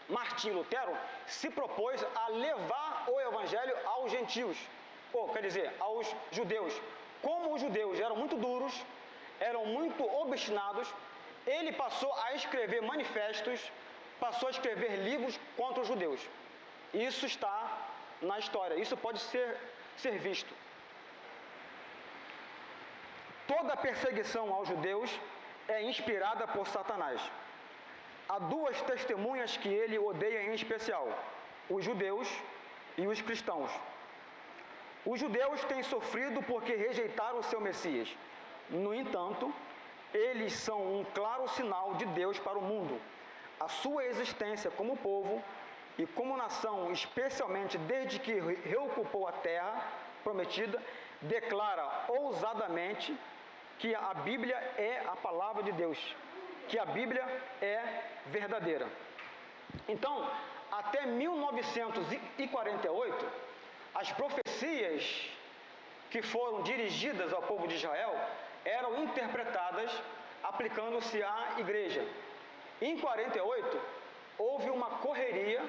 Martinho Lutero se propôs a levar o evangelho aos gentios, ou quer dizer, aos judeus. Como os judeus eram muito duros, eram muito obstinados, ele passou a escrever manifestos, passou a escrever livros contra os judeus. Isso está na história, isso pode ser visto. Toda perseguição aos judeus é inspirada por Satanás. Há duas testemunhas que ele odeia em especial: os judeus e os cristãos. Os judeus têm sofrido porque rejeitaram o seu Messias. No entanto, eles são um claro sinal de Deus para o mundo. A sua existência como povo e como nação, especialmente desde que reocupou a terra prometida, declara ousadamente que a Bíblia é a palavra de Deus, que a Bíblia é verdadeira. Então, até 1948, as profecias que foram dirigidas ao povo de Israel eram interpretadas aplicando-se à igreja. Em 48, houve uma correria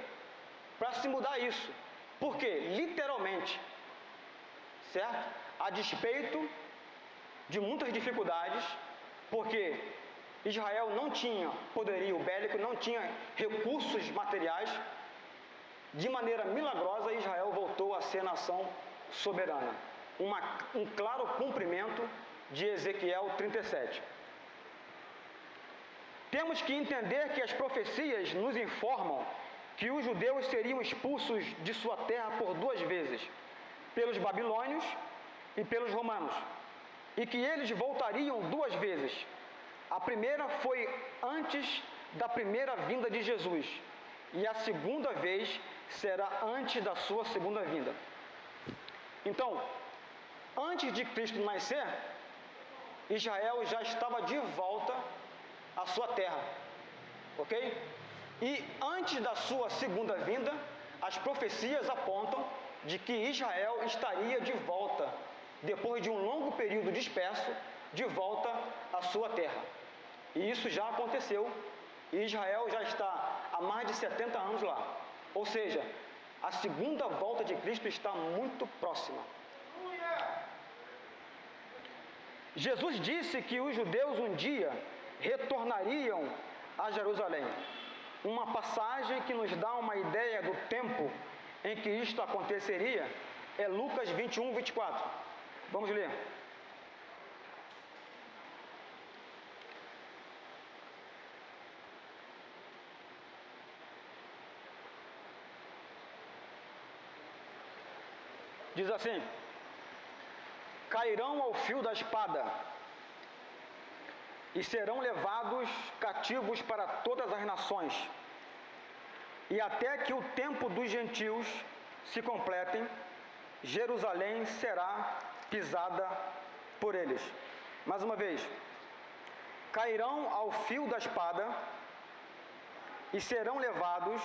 para se mudar isso. Porque, literalmente, certo? A despeito de muitas dificuldades, porque Israel não tinha poderio bélico, não tinha recursos materiais. De maneira milagrosa, Israel voltou a ser nação soberana. Um claro cumprimento de Ezequiel 37. Temos que entender que as profecias nos informam que os judeus seriam expulsos de sua terra por 2 vezes, pelos babilônios e pelos romanos, e que eles voltariam 2 vezes. A primeira foi antes da primeira vinda de Jesus, e a segunda vez será antes da sua segunda vinda. Então, antes de Cristo nascer, Israel já estava de volta à sua terra, ok? E antes da sua segunda vinda, as profecias apontam de que Israel estaria de volta, depois de um longo período disperso, de volta à sua terra. E isso já aconteceu, e Israel já está há mais de 70 anos lá. Ou seja, a segunda volta de Cristo está muito próxima. Jesus disse que os judeus um dia retornariam a Jerusalém. Uma passagem que nos dá uma ideia do tempo em que isto aconteceria é Lucas 21, 24. Vamos ler. Diz assim: cairão ao fio da espada e serão levados cativos para todas as nações, e até que o tempo dos gentios se completem, Jerusalém será pisada por eles. Mais uma vez: cairão ao fio da espada e serão levados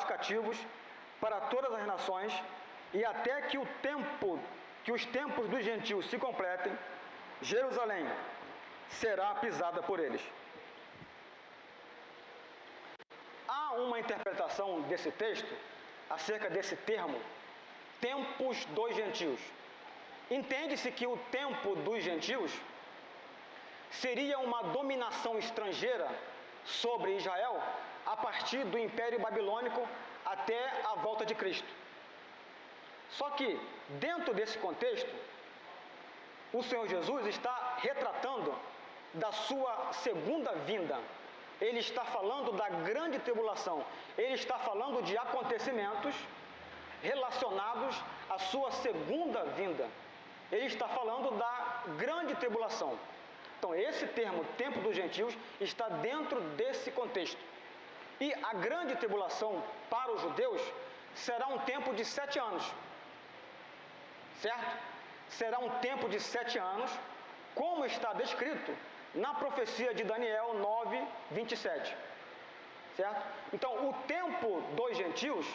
cativos para todas as nações, e até que os tempos dos gentios se completem, Jerusalém será pisada por eles. Há uma interpretação desse texto acerca desse termo, tempos dos gentios. Entende-se que o tempo dos gentios seria uma dominação estrangeira sobre Israel a partir do Império Babilônico até a volta de Cristo. Só que, dentro desse contexto, o Senhor Jesus está retratando da sua segunda vinda. Ele está falando da grande tribulação. Ele está falando de acontecimentos relacionados à sua segunda vinda. Ele está falando da grande tribulação. Então, esse termo, tempo dos gentios, está dentro desse contexto. E a grande tribulação para os judeus será um tempo de 7 anos. Certo? Será um tempo de 7 anos, como está descrito na profecia de Daniel 9, 27. Certo? Então, o tempo dos gentios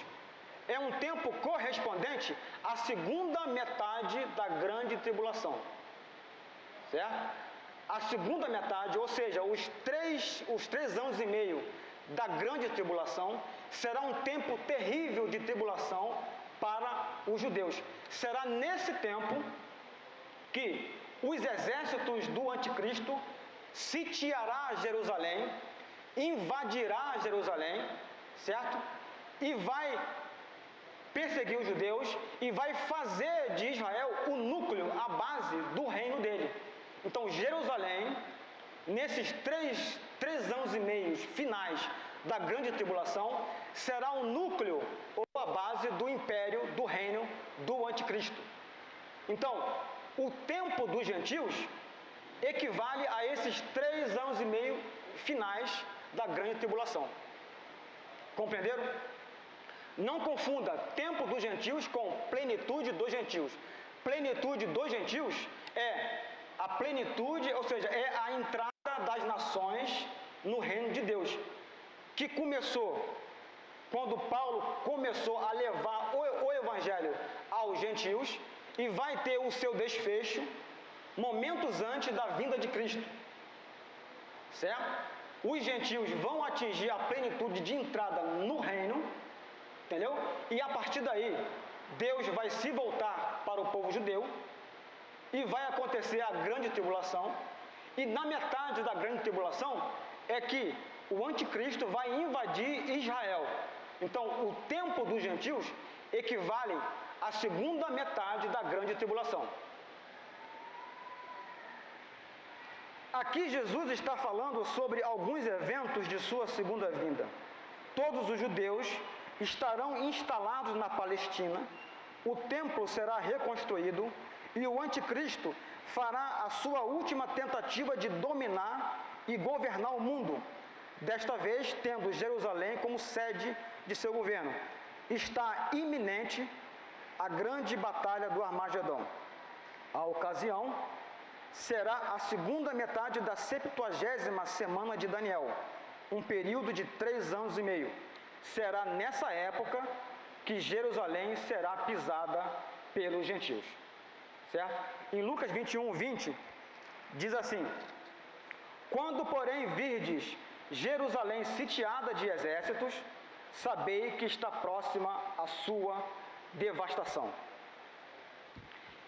é um tempo correspondente à segunda metade da grande tribulação. Certo? A segunda metade, ou seja, os 3 anos e meio da grande tribulação, será um tempo terrível de tribulação para os judeus. Será nesse tempo que os exércitos do anticristo sitiará Jerusalém, invadirá Jerusalém, certo? E vai perseguir os judeus e vai fazer de Israel o núcleo, a base do reino dele. Então, Jerusalém, nesses 3 anos e meio finais da grande tribulação, será o núcleo ou a base do império, do reino do anticristo. Então, o tempo dos gentios equivale a esses 3 anos e meio finais da grande tribulação. Compreenderam? Não confunda tempo dos gentios com plenitude dos gentios. Plenitude dos gentios é a plenitude, ou seja, é a entrada das nações no reino de Deus, que começou quando Paulo começou a levar o evangelho aos gentios, e vai ter o seu desfecho momentos antes da vinda de Cristo. Certo? Os gentios vão atingir a plenitude de entrada no reino, entendeu? E a partir daí, Deus vai se voltar para o povo judeu e vai acontecer a grande tribulação, e na metade da grande tribulação é que o anticristo vai invadir Israel. Então, o tempo dos gentios equivale à segunda metade da grande tribulação. Aqui Jesus está falando sobre alguns eventos de sua segunda vinda. Todos os judeus estarão instalados na Palestina, o templo será reconstruído e o anticristo fará a sua última tentativa de dominar e governar o mundo, desta vez tendo Jerusalém como sede de seu governo. Está iminente a grande batalha do Armagedon. A ocasião será a segunda metade da 70ª semana de Daniel, um período de 3 anos e meio. Será nessa época que Jerusalém será pisada pelos gentios. Certo? Em Lucas 21:20, diz assim: quando, porém, virdes Jerusalém sitiada de exércitos, sabei que está próxima a sua devastação.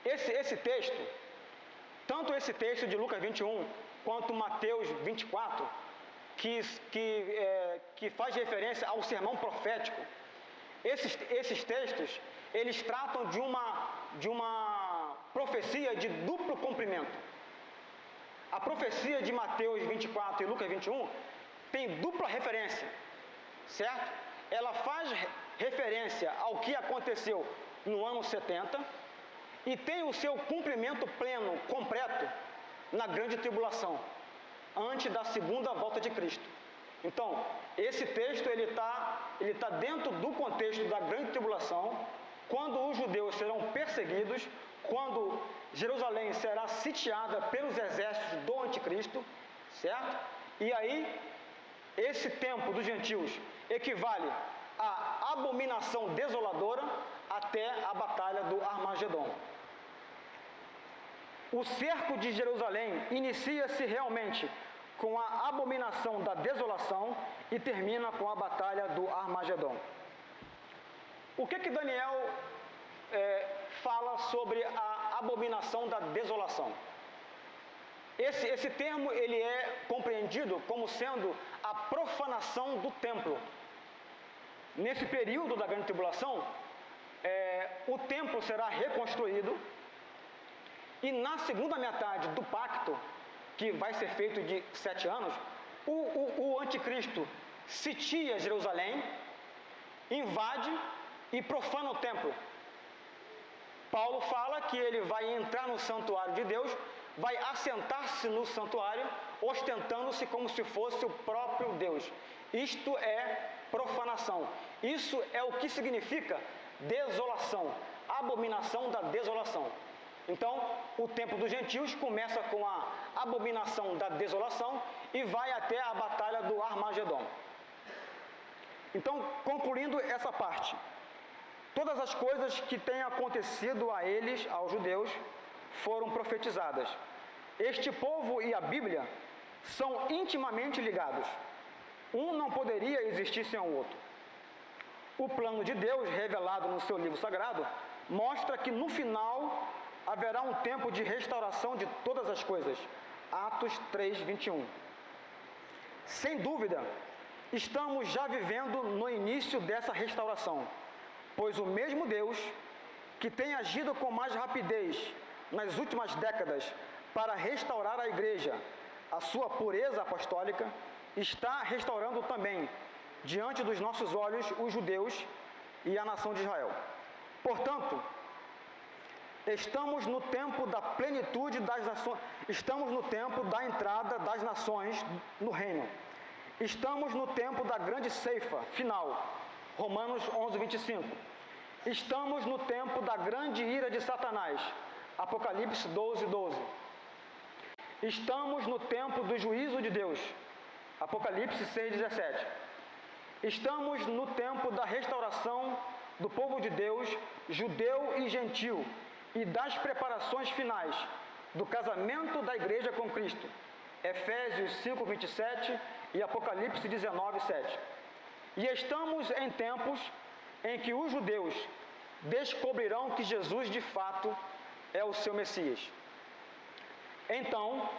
Esse texto, tanto esse texto de Lucas 21, quanto Mateus 24, que faz referência ao sermão profético, esses textos, eles tratam de uma profecia de duplo cumprimento. A profecia de Mateus 24 e Lucas 21 tem dupla referência, certo? Ela faz referência ao que aconteceu no ano 70 e tem o seu cumprimento pleno, completo, na grande tribulação, antes da segunda volta de Cristo. Então, esse texto ele tá dentro do contexto da grande tribulação, quando os judeus serão perseguidos, quando Jerusalém será sitiada pelos exércitos do anticristo, certo? E aí, esse tempo dos gentios equivale à abominação desoladora até a batalha do Armagedon. O cerco de Jerusalém inicia-se realmente com a abominação da desolação e termina com a batalha do Armagedon. O que Daniel fala sobre a abominação da desolação? Esse termo ele é compreendido como sendo a profanação do templo. Nesse período da grande tribulação, o templo será reconstruído e na segunda metade do pacto, que vai ser feito de 7 anos, o anticristo sitia Jerusalém, invade e profana o templo. Paulo fala que ele vai entrar no santuário de Deus, vai assentar-se no santuário, ostentando-se como se fosse o próprio Deus. Isto é profanação. Isso é o que significa desolação, abominação da desolação. Então, o tempo dos gentios começa com a abominação da desolação e vai até a batalha do Armagedon. Então, concluindo essa parte, todas as coisas que têm acontecido a eles, aos judeus, foram profetizadas. Este povo e a Bíblia são intimamente ligados. Um não poderia existir sem o outro. O plano de Deus, revelado no seu livro sagrado, mostra que no final haverá um tempo de restauração de todas as coisas. Atos 3:21. Sem dúvida, estamos já vivendo no início dessa restauração, pois o mesmo Deus que tem agido com mais rapidez nas últimas décadas para restaurar a igreja, a sua pureza apostólica, está restaurando também, diante dos nossos olhos, os judeus e a nação de Israel. Portanto, estamos no tempo da plenitude das nações, estamos no tempo da entrada das nações no reino. Estamos no tempo da grande ceifa final, Romanos 11:25. Estamos no tempo da grande ira de Satanás, Apocalipse 12:12. Estamos no tempo do juízo de Deus, Apocalipse 6:17. Estamos no tempo da restauração do povo de Deus, judeu e gentil, e das preparações finais do casamento da igreja com Cristo, Efésios 5:27 e Apocalipse 19:7. E estamos em tempos em que os judeus descobrirão que Jesus de fato é o seu Messias. Então,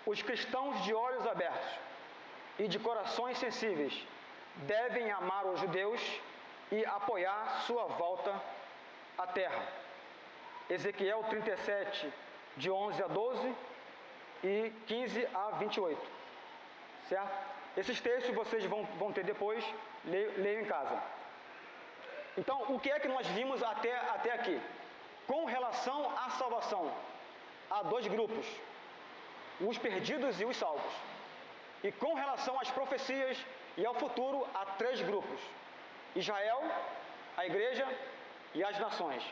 os cristãos de olhos abertos e de corações sensíveis devem amar os judeus e apoiar sua volta à terra. Ezequiel 37, de 11 a 12 e 15 a 28. Certo? Esses textos vocês vão ter depois, leiam em casa. Então, o que é que nós vimos até aqui? Com relação à salvação, há dois grupos, os perdidos e os salvos. E com relação às profecias e ao futuro, há três grupos: Israel, a igreja e as nações.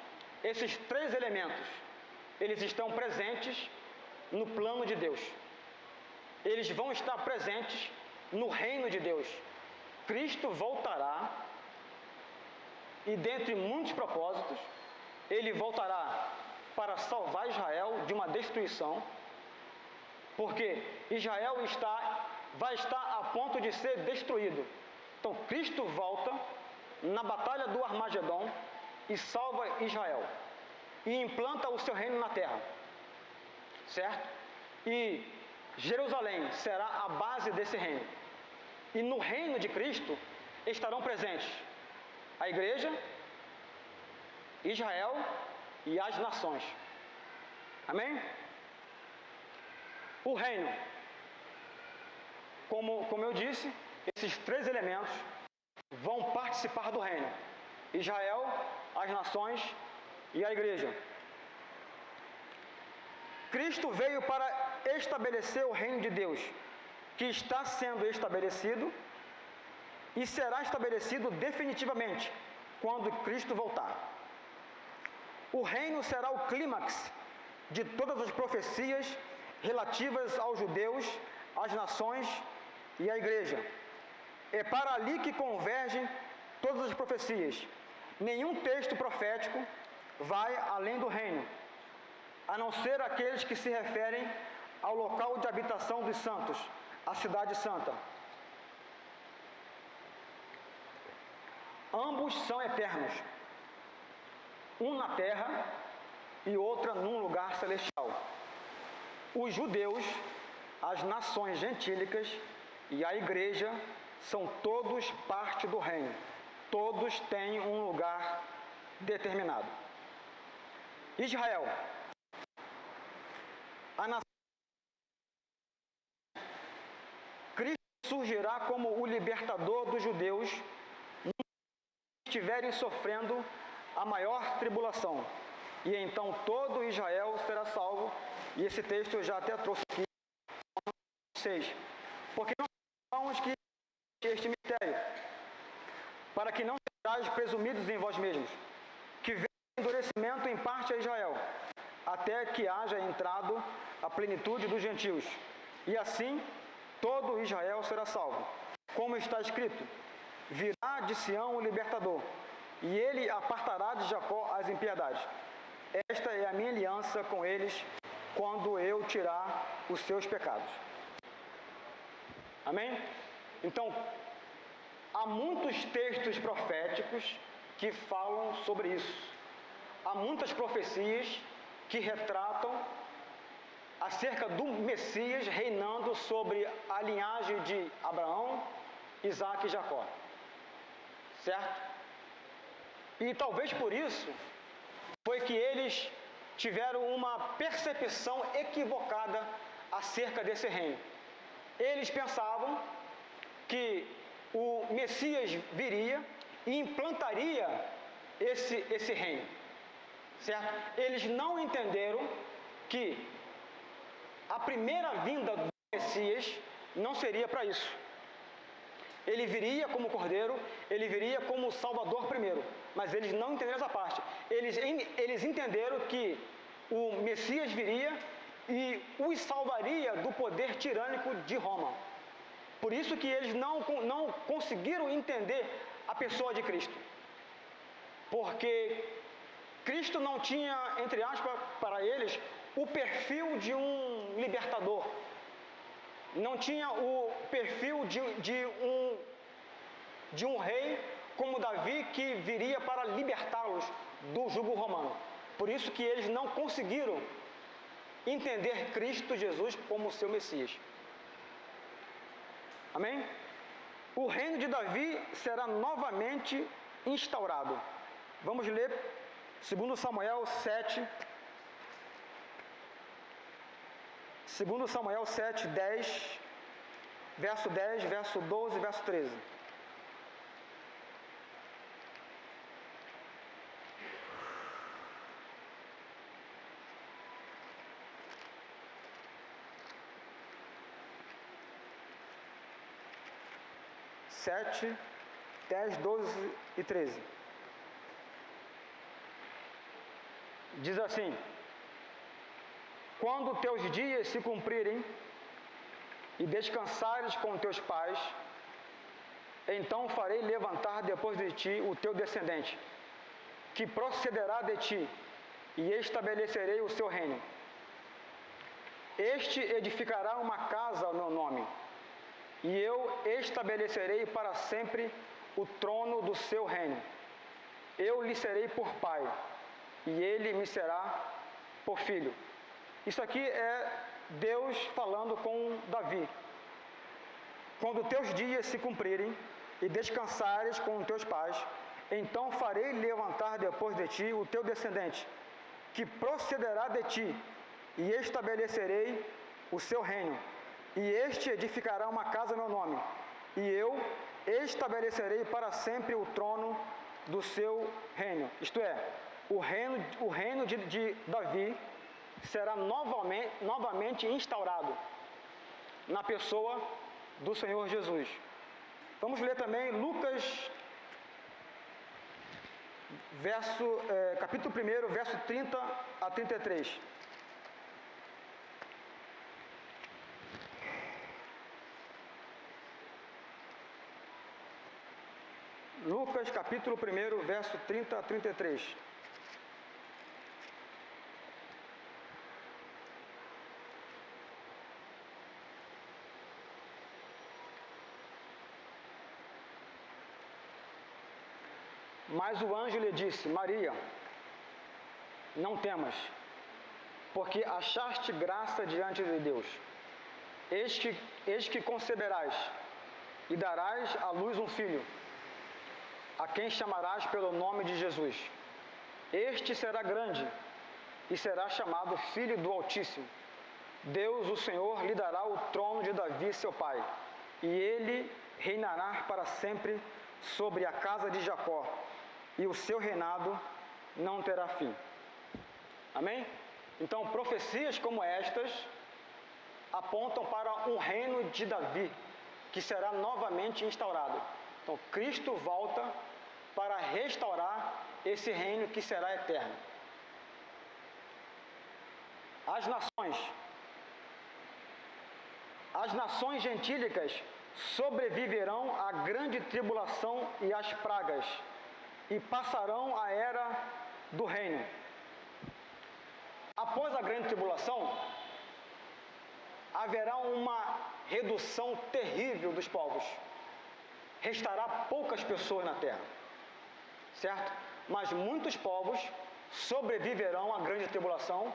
Esses três elementos, eles estão presentes no plano de Deus. Eles vão estar presentes no reino de Deus. Cristo voltará e, dentre muitos propósitos, ele voltará para salvar Israel de uma destruição, porque Israel vai estar a ponto de ser destruído. Então, Cristo volta na batalha do Armagedon e salva Israel e implanta o seu reino na terra, certo? E Jerusalém será a base desse reino. E no reino de Cristo estarão presentes a igreja, Israel e as nações. Amém? O reino, como eu disse, esses três elementos vão participar do reino: Israel, as nações e a igreja. Cristo veio para estabelecer o reino de Deus, que está sendo estabelecido e será estabelecido definitivamente quando Cristo voltar. O reino será o clímax de todas as profecias relativas aos judeus, às nações e à igreja. É para ali que convergem todas as profecias. Nenhum texto profético vai além do reino, a não ser aqueles que se referem ao local de habitação dos santos, a cidade santa. Ambos são eternos, um na terra e outra num lugar celestial. Os judeus, as nações gentílicas e a igreja são todos parte do reino. Todos têm um lugar determinado. Israel, a nação. Cristo surgirá como o libertador dos judeus que estiverem sofrendo a maior tribulação. E então todo Israel será salvo. E esse texto eu já até trouxe aqui. 6. Porque não sabemos que este mistério, para que não sejais presumidos em vós mesmos, que venha endurecimento em parte a Israel, até que haja entrado a plenitude dos gentios. E assim todo Israel será salvo. Como está escrito: virá de Sião o libertador, e ele apartará de Jacó as impiedades. Esta é a minha aliança com eles, quando eu tirar os seus pecados. Amém? Então, há muitos textos proféticos que falam sobre isso. Há muitas profecias que retratam acerca do Messias reinando sobre a linhagem de Abraão, Isaac e Jacó. Certo? E talvez por isso foi que eles tiveram uma percepção equivocada acerca desse reino. Eles pensavam que o Messias viria e implantaria esse reino. Certo? Eles não entenderam que a primeira vinda do Messias não seria para isso. Ele viria como cordeiro, ele viria como salvador primeiro, mas eles não entenderam essa parte. Eles entenderam que o Messias viria e os salvaria do poder tirânico de Roma. Por isso que eles não conseguiram entender a pessoa de Cristo. Porque Cristo não tinha, entre aspas, para eles, o perfil de um libertador. Não tinha o perfil de um rei como Davi, que viria para libertá-los do jugo romano. Por isso que eles não conseguiram entender Cristo Jesus como seu Messias. Amém? O reino de Davi será novamente instaurado. Vamos ler 2 Samuel 7. 2 Samuel 7, 10, verso 10, verso 12, verso 13. Sete, 10, 12 e 13. Diz assim: quando teus dias se cumprirem e descansares com teus pais, então farei levantar depois de ti o teu descendente, que procederá de ti, e estabelecerei o seu reino. Este edificará uma casa ao meu nome, e eu estabelecerei para sempre o trono do seu reino. Eu lhe serei por pai, e ele me será por filho. Isso aqui é Deus falando com Davi. Quando teus dias se cumprirem e descansares com teus pais, então farei levantar depois de ti o teu descendente, que procederá de ti, e estabelecerei o seu reino. E este edificará uma casa ao meu nome, e eu estabelecerei para sempre o trono do seu reino. Isto é, o reino de Davi será novamente instaurado na pessoa do Senhor Jesus. Vamos ler também Lucas, capítulo 1, verso 30 a 33. Lucas, capítulo 1, verso 30 a 33. Mas o anjo lhe disse: Maria, não temas, porque achaste graça diante de Deus. Eis que conceberás e darás à luz um filho, a quem chamarás pelo nome de Jesus. Este será grande e será chamado Filho do Altíssimo. Deus, o Senhor, lhe dará o trono de Davi, seu pai, e ele reinará para sempre sobre a casa de Jacó, e o seu reinado não terá fim. Amém? Então, profecias como estas apontam para um reino de Davi, que será novamente instaurado. Então, Cristo volta para restaurar esse reino que será eterno. As nações gentílicas sobreviverão à grande tribulação e às pragas, e passarão a era do reino. Após a grande tribulação, haverá uma redução terrível dos povos. Restará poucas pessoas na terra, certo? Mas muitos povos sobreviverão à grande tribulação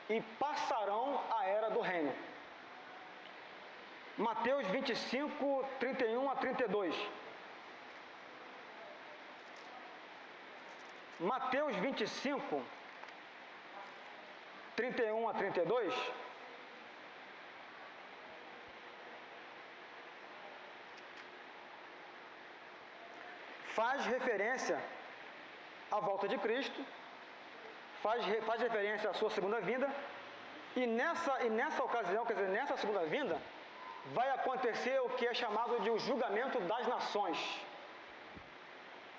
e passarão a era do reino. Mateus 25, 31 a 32. Mateus 25, 31 a 32. Faz referência à volta de Cristo, faz referência à sua segunda vinda, e nessa ocasião, quer dizer, nessa segunda vinda, vai acontecer o que é chamado de o julgamento das nações.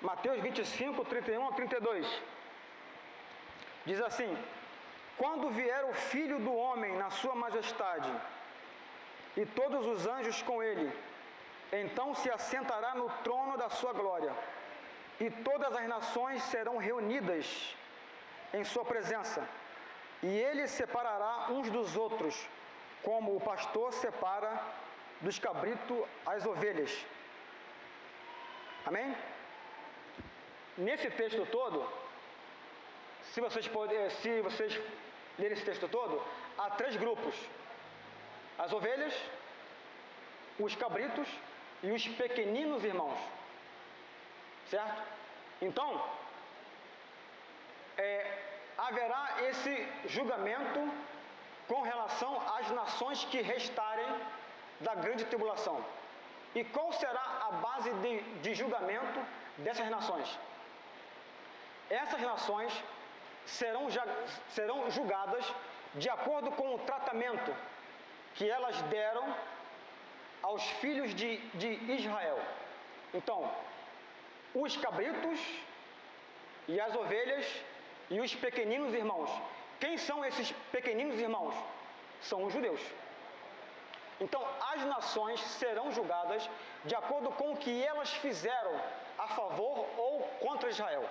Mateus 25, 31 a 32. Diz assim: quando vier o Filho do Homem na sua majestade, e todos os anjos com ele, então se assentará no trono da sua glória, e todas as nações serão reunidas em sua presença, e ele separará uns dos outros, como o pastor separa dos cabritos as ovelhas. Amém? Nesse texto todo, se vocês lerem esse texto todo, há 3 grupos: as ovelhas, os cabritos e os pequeninos irmãos. Certo? Então, haverá esse julgamento com relação às nações que restarem da grande tribulação. E qual será a base de julgamento dessas nações? Essas nações serão julgadas de acordo com o tratamento que elas deram aos filhos de Israel. Então, os cabritos e as ovelhas e os pequeninos irmãos. Quem são esses pequeninos irmãos? São os judeus. Então, as nações serão julgadas de acordo com o que elas fizeram a favor ou contra Israel.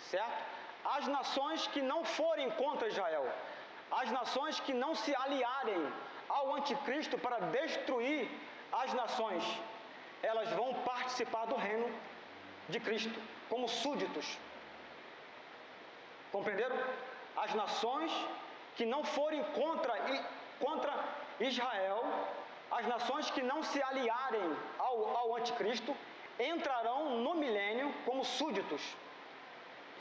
Certo? As nações que não forem contra Israel, as nações que não se aliarem ao anticristo para destruir as nações, elas vão participar do reino de Cristo como súditos. Compreenderam? As nações que não forem contra Israel, as nações que não se aliarem ao anticristo, entrarão no milênio como súditos.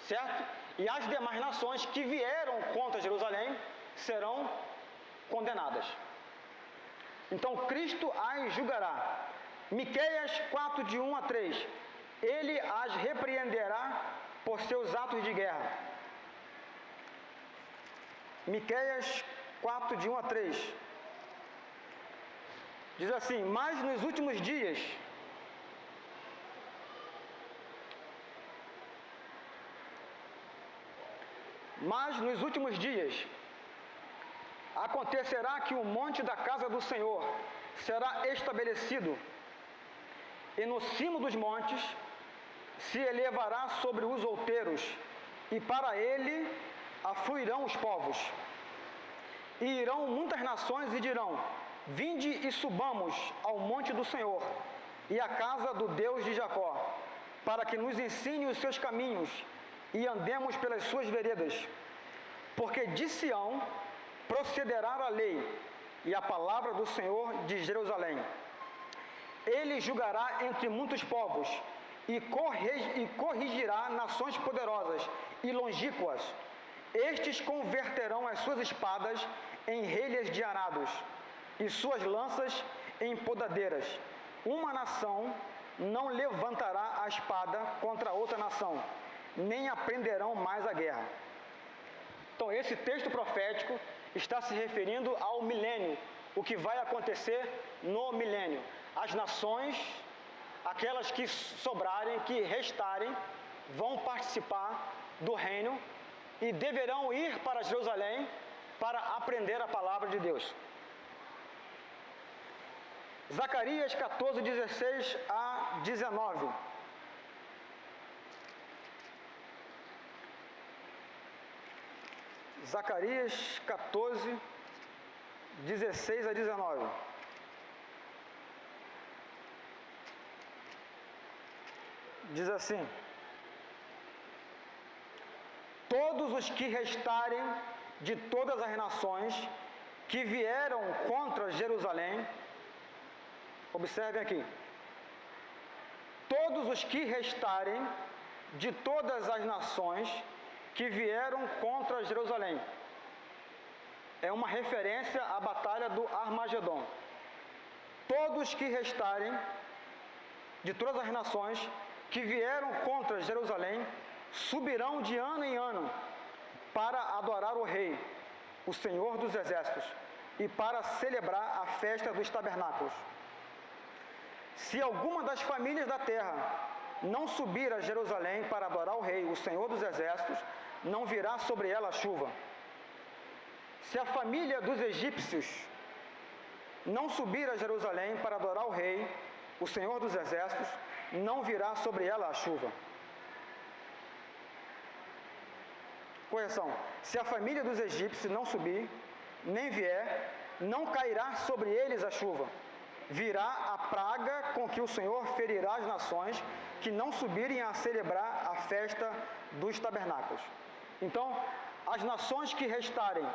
Certo? E as demais nações que vieram contra Jerusalém serão condenadas. Então Cristo as julgará. Miqueias 4, de 1 a 3. Ele as repreenderá por seus atos de guerra. Miqueias 4, de 1 a 3. Diz assim: mas nos últimos dias acontecerá que o monte da casa do Senhor será estabelecido, e no cimo dos montes se elevará sobre os outeiros, e para ele afluirão os povos. E irão muitas nações e dirão: vinde e subamos ao monte do Senhor e à casa do Deus de Jacó, para que nos ensine os seus caminhos e andemos pelas suas veredas. Porque de Sião procederá a lei e a palavra do Senhor de Jerusalém. Ele julgará entre muitos povos e corrigirá nações poderosas e longínquas. Estes converterão as suas espadas em relhas de arados e suas lanças em podadeiras. Uma nação não levantará a espada contra outra nação, nem aprenderão mais a guerra. Então, esse texto profético está se referindo ao milênio, o que vai acontecer no milênio. As nações, aquelas que sobrarem, que restarem, vão participar do reino e deverão ir para Jerusalém para aprender a palavra de Deus. Zacarias 14, 16 a 19. Zacarias 14, 16 a 19. Diz assim: todos os que restarem de todas as nações que vieram contra Jerusalém, observem aqui, todos os que restarem de todas as nações que vieram contra Jerusalém. É uma referência à batalha do Armagedon. Todos que restarem de todas as nações que vieram contra Jerusalém subirão de ano em ano para adorar o Rei, o Senhor dos Exércitos, e para celebrar a festa dos tabernáculos. Se alguma das famílias da terra não subir a Jerusalém para adorar o Rei, o Senhor dos Exércitos, não virá sobre ela a chuva. Se a família dos egípcios não subir a Jerusalém para adorar o Rei, o Senhor dos Exércitos, não virá sobre ela a chuva. Correção: se a família dos egípcios não subir, nem vier, não cairá sobre eles a chuva. Virá a praga com que o Senhor ferirá as nações que não subirem a celebrar a festa dos tabernáculos. Então, as nações que restarem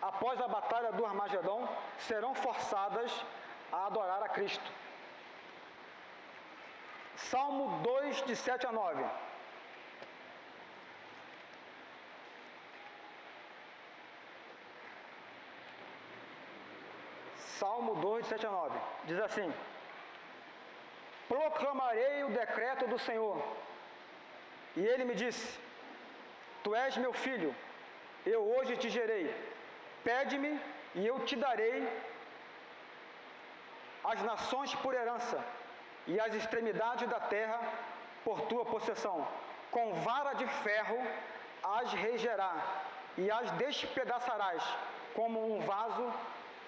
após a batalha do Armagedon serão forçadas a adorar a Cristo. Salmo 2, de 7 a 9. Salmo 2, de 7 a 9. Diz assim: proclamarei o decreto do Senhor. E ele me disse: tu és meu filho, eu hoje te gerei. Pede-me e eu te darei as nações por herança e as extremidades da terra por tua possessão. Com vara de ferro as regerá e as despedaçarás como um vaso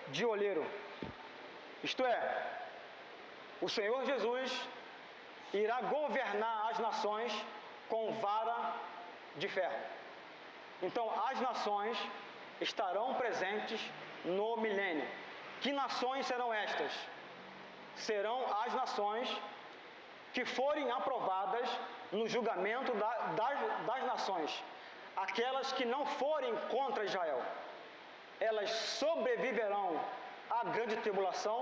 de oleiro. Isto é, o Senhor Jesus irá governar as nações com vara de ferro. Então, as nações estarão presentes no milênio. Que nações serão estas? Serão as nações que forem aprovadas no julgamento das nações, aquelas que não forem contra Israel. Elas sobreviverão à grande tribulação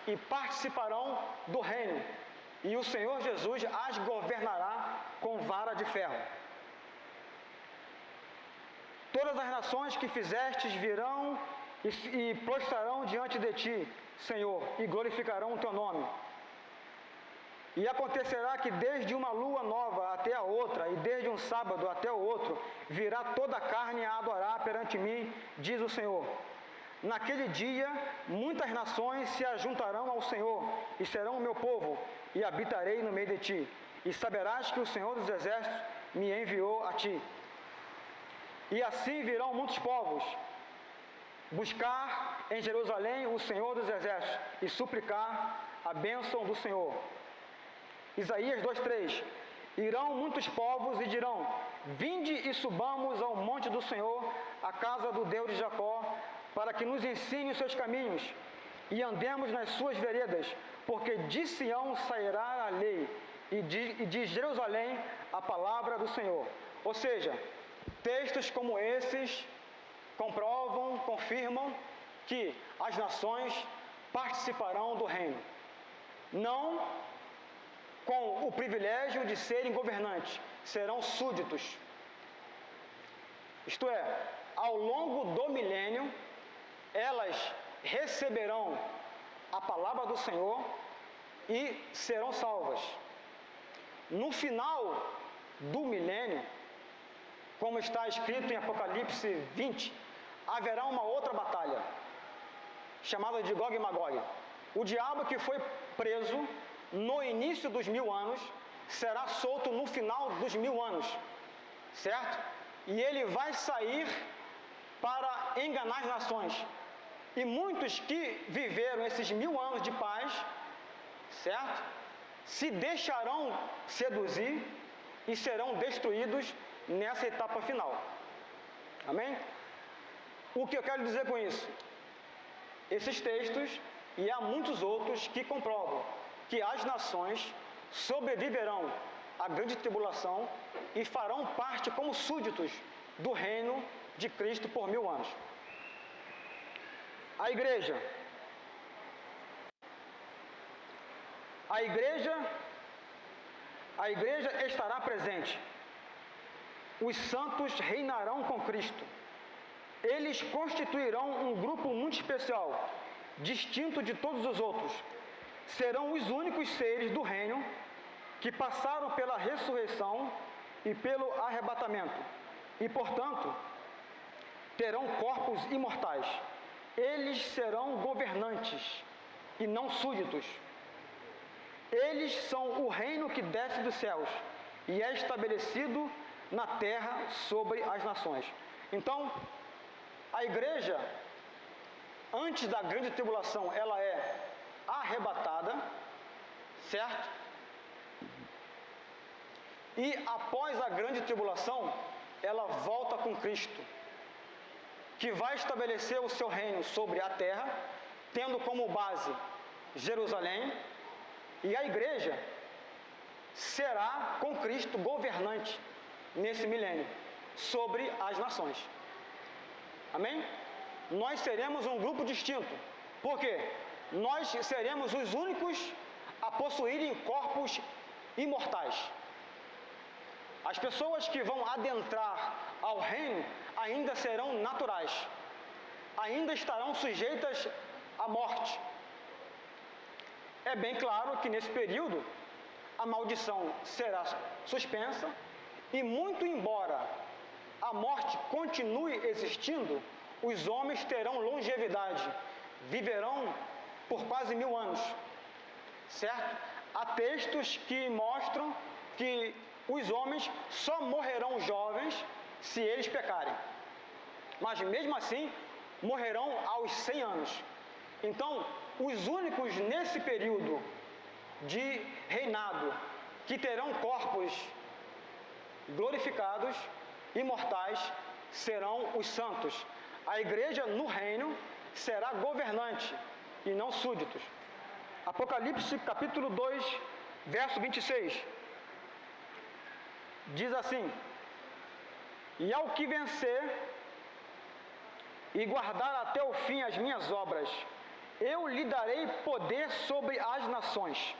e participarão do reino, e o Senhor Jesus as governará com vara de ferro. Todas as nações que fizestes virão e prostrarão diante de ti, Senhor, e glorificarão o teu nome. E acontecerá que desde uma lua nova até a outra, e desde um sábado até o outro, virá toda a carne a adorar perante mim, diz o Senhor. Naquele dia, muitas nações se ajuntarão ao Senhor, e serão o meu povo, e habitarei no meio de ti. E saberás que o Senhor dos Exércitos me enviou a ti. E assim virão muitos povos, buscar em Jerusalém o Senhor dos Exércitos, e suplicar a bênção do Senhor. Isaías 2:3. Irão muitos povos e dirão: vinde e subamos ao monte do Senhor, à casa do Deus de Jacó, para que nos ensine os seus caminhos, e andemos nas suas veredas, porque de Sião sairá a lei, e de Jerusalém a palavra do Senhor. Ou seja, textos como esses comprovam, confirmam que as nações participarão do reino, não com o privilégio de serem governantes, serão súditos. Isto é, ao longo do milênio, elas receberão a palavra do Senhor e serão salvas. No final do milênio, como está escrito em Apocalipse 20, haverá uma outra batalha, chamada de Gog e Magog. O diabo que foi preso no início dos 1000 anos, será solto no final dos 1000 anos, certo? E ele vai sair para enganar as nações. E muitos que viveram esses 1000 anos de paz, certo? Se deixarão seduzir e serão destruídos nessa etapa final. Amém? O que eu quero dizer com isso? Esses textos, e há muitos outros que comprovam que as nações sobreviverão à grande tribulação e farão parte como súditos do reino de Cristo por 1000 anos. A igreja estará presente. Os santos reinarão com Cristo. Eles constituirão um grupo muito especial, distinto de todos os outros. Serão os únicos seres do reino que passaram pela ressurreição e pelo arrebatamento, e, portanto, terão corpos imortais. Eles serão governantes e não súditos. Eles são o reino que desce dos céus e é estabelecido na terra sobre as nações. Então, a igreja, antes da grande tribulação, ela é arrebatada, certo? E após a grande tribulação, ela volta com Cristo, que vai estabelecer o seu reino sobre a terra, tendo como base Jerusalém, e a igreja será com Cristo governante nesse milênio. sobre as nações. Amém? Nós seremos um grupo distinto. Por quê? Nós seremos os únicos a possuírem corpos imortais. As pessoas que vão adentrar ao reino ainda serão naturais, ainda estarão sujeitas à morte. É bem claro que nesse período a maldição será suspensa e, muito embora a morte continue existindo, os homens terão longevidade, viverão por quase 1000 anos, certo? Há textos que mostram que os homens só morrerão jovens se eles pecarem, mas mesmo assim morrerão aos 100 anos. Então, os únicos nesse período de reinado que terão corpos glorificados, imortais, serão os santos. A igreja no reino será governante e não súditos. Apocalipse capítulo 2, verso 26. Diz assim: e ao que vencer e guardar até o fim as minhas obras, eu lhe darei poder sobre as nações.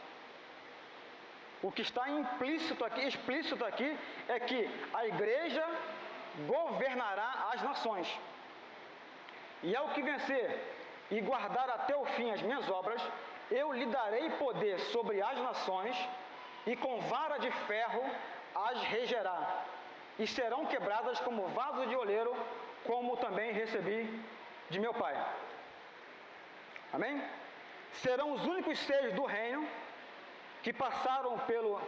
O que está explícito aqui é que a igreja governará as nações. E ao que vencer e guardar até o fim as minhas obras, eu lhe darei poder sobre as nações, e com vara de ferro as regerá, e serão quebradas como vaso de oleiro, como também recebi de meu Pai. Amém? Serão os únicos seres do reino que passaram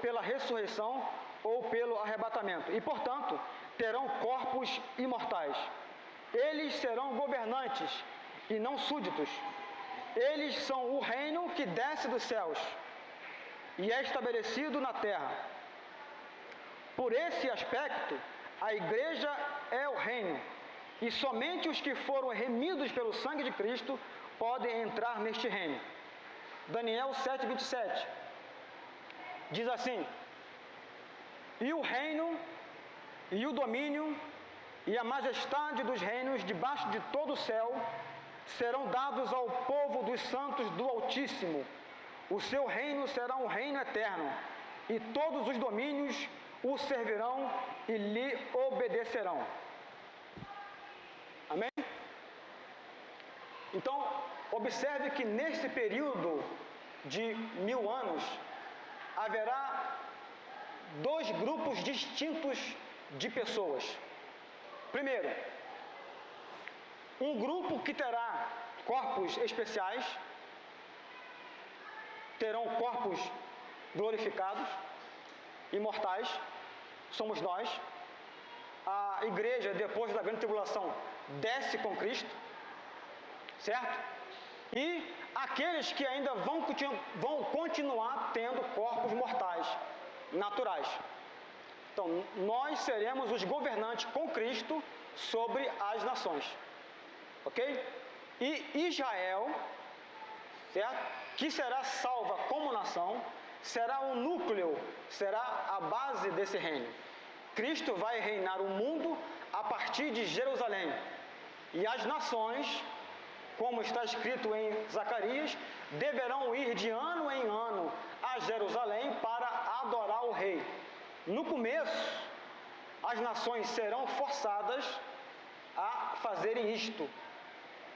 pela ressurreição ou pelo arrebatamento, e portanto terão corpos imortais. Eles serão governantes e não súditos. Eles são o reino que desce dos céus e é estabelecido na terra. Por esse aspecto, a igreja é o reino, e somente os que foram remidos pelo sangue de Cristo podem entrar neste reino. Daniel 7:27 diz assim: e o reino e o domínio e a majestade dos reinos debaixo de todo o céu serão dados ao povo dos santos do Altíssimo. O seu reino será um reino eterno, e todos os domínios o servirão e lhe obedecerão. Amém? Então, observe que nesse período de 1000 anos haverá dois grupos distintos de pessoas. Primeiro, um grupo que terá corpos especiais, terão corpos glorificados, imortais, somos nós. A igreja, depois da grande tribulação, desce com Cristo, certo? E aqueles que ainda vão continuar tendo corpos mortais, naturais. Então, nós seremos os governantes com Cristo sobre as nações, ok? E Israel, certo? Que será salva como nação, será o núcleo, será a base desse reino. Cristo vai reinar o mundo a partir de Jerusalém, e as nações, como está escrito em Zacarias, deverão ir de ano em ano a Jerusalém para adorar o rei. No começo, as nações serão forçadas a fazerem isto,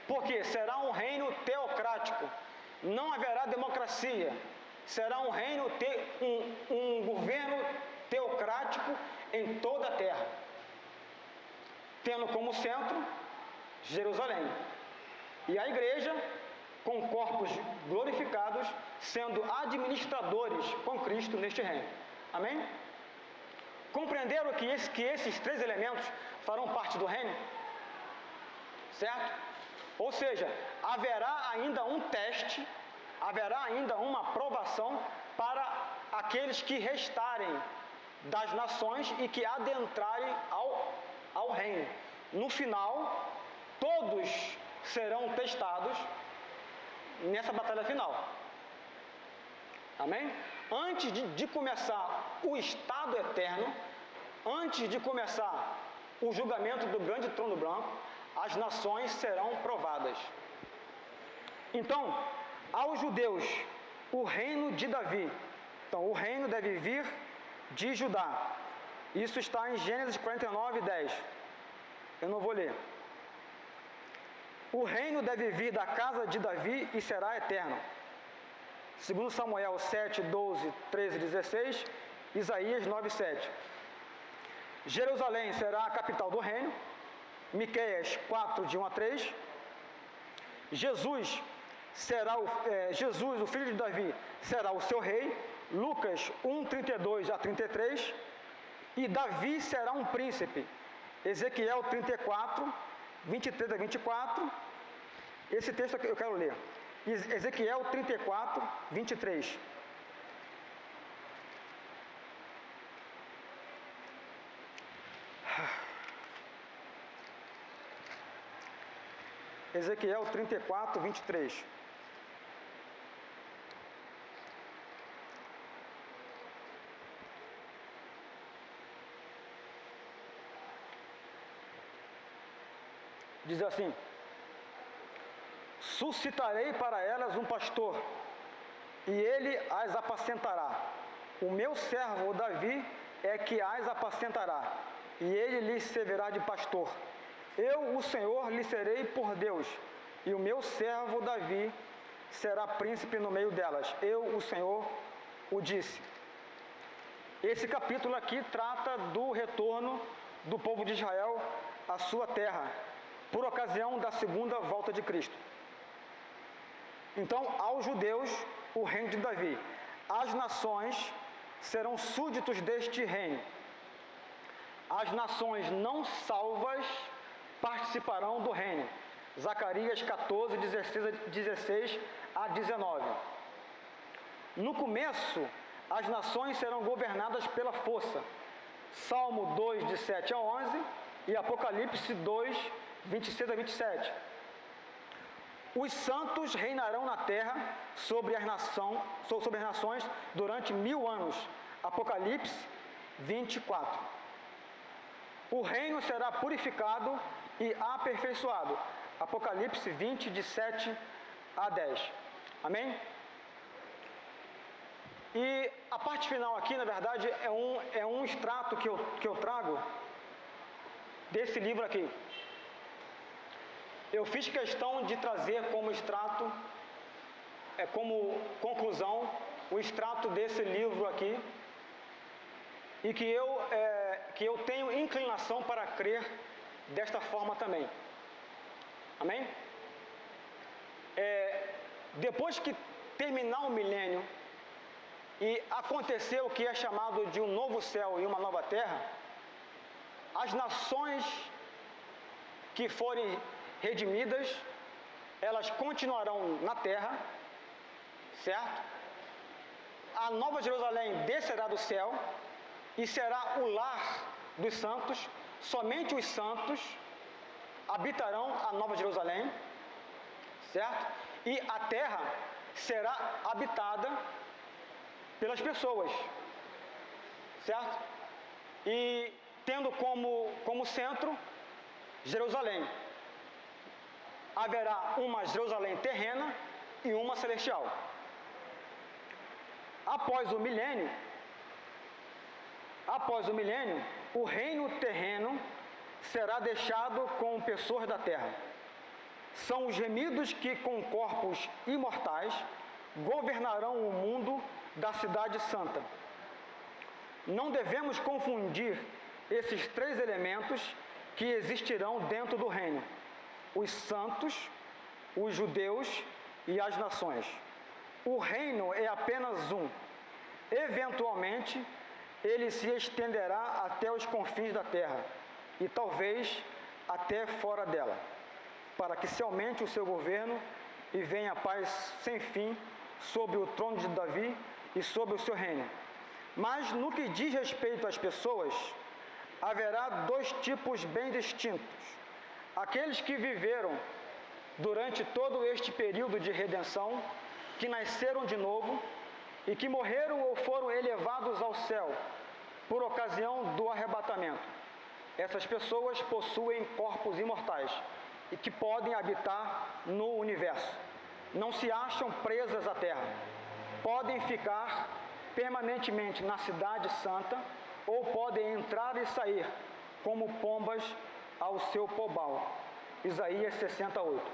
porque será um reino teocrático, não haverá democracia, será um reino, um governo teocrático em toda a terra, tendo como centro Jerusalém. E a igreja, com corpos glorificados, sendo administradores com Cristo neste reino. Amém? Compreenderam que esses três elementos farão parte do reino? Certo? Ou seja, haverá ainda um teste, haverá ainda uma provação para aqueles que restarem das nações e que adentrarem ao reino. No final, todos serão testados nessa batalha final. Amém? Antes de começar o estado eterno, antes de começar o julgamento do grande trono branco, as nações serão provadas. Então, aos judeus, o reino de Davi. Então, o reino deve vir de Judá. Isso está em Gênesis 49, 10. Eu não vou ler. O reino deve vir da casa de Davi e será eterno. Segundo Samuel 7, 12, 13 e 16, Isaías 9, 7. Jerusalém será a capital do reino. Miqueias 4, de 1 a 3. Jesus, o filho de Davi, será o seu rei. Lucas 1, 32 a 33. E Davi será um príncipe. Ezequiel 34, 23 a 24. Esse texto eu quero ler. Ezequiel 34, 23. Ezequiel 34, 23. Diz assim: suscitarei para elas um pastor, e ele as apacentará. O meu servo Davi é que as apacentará, e ele lhes servirá de pastor. Eu, o Senhor, lhe serei por Deus, e o meu servo Davi será príncipe no meio delas. Eu, o Senhor, o disse. Esse capítulo aqui trata do retorno do povo de Israel à sua terra, por ocasião da segunda volta de Cristo. Então, aos judeus, o reino de Davi. As nações serão súditos deste reino. As nações não salvas participarão do reino. Zacarias 14, 16 a 19. No começo, as nações serão governadas pela força. Salmo 2, de 7 a 11 e Apocalipse 2, 26 a 27. Os santos reinarão na terra sobre as nações durante 1000 anos. Apocalipse 24. O reino será purificado e aperfeiçoado. Apocalipse 20, de 7 a 10. Amém? E a parte final aqui, na verdade, é um extrato que eu trago desse livro aqui. Eu fiz questão de trazer como extrato, como conclusão, o extrato desse livro aqui, e que eu tenho inclinação para crer desta forma também. Amém? Depois que terminar o milênio e acontecer o que é chamado de um novo céu e uma nova terra, as nações que forem redimidas, elas continuarão na terra, certo? A Nova Jerusalém descerá do céu e será o lar dos santos. Somente os santos habitarão a Nova Jerusalém, certo? E a terra será habitada pelas pessoas, certo? E tendo como centro Jerusalém. Haverá uma Jerusalém terrena e uma celestial. Após o milênio, o reino terreno será deixado com pessoas da terra. São os remidos que, com corpos imortais, governarão o mundo da cidade santa. Não devemos confundir esses três elementos que existirão dentro do reino: os santos, os judeus e as nações. O reino é apenas um. Eventualmente, ele se estenderá até os confins da terra e talvez até fora dela, para que se aumente o seu governo e venha a paz sem fim sobre o trono de Davi e sobre o seu reino. Mas no que diz respeito às pessoas, haverá dois tipos bem distintos: aqueles que viveram durante todo este período de redenção, que nasceram de novo e que morreram ou foram elevados ao céu por ocasião do arrebatamento. Essas pessoas possuem corpos imortais e que podem habitar no universo. Não se acham presas à terra. Podem ficar permanentemente na cidade santa ou podem entrar e sair como pombas ao seu pobal. Isaías 68.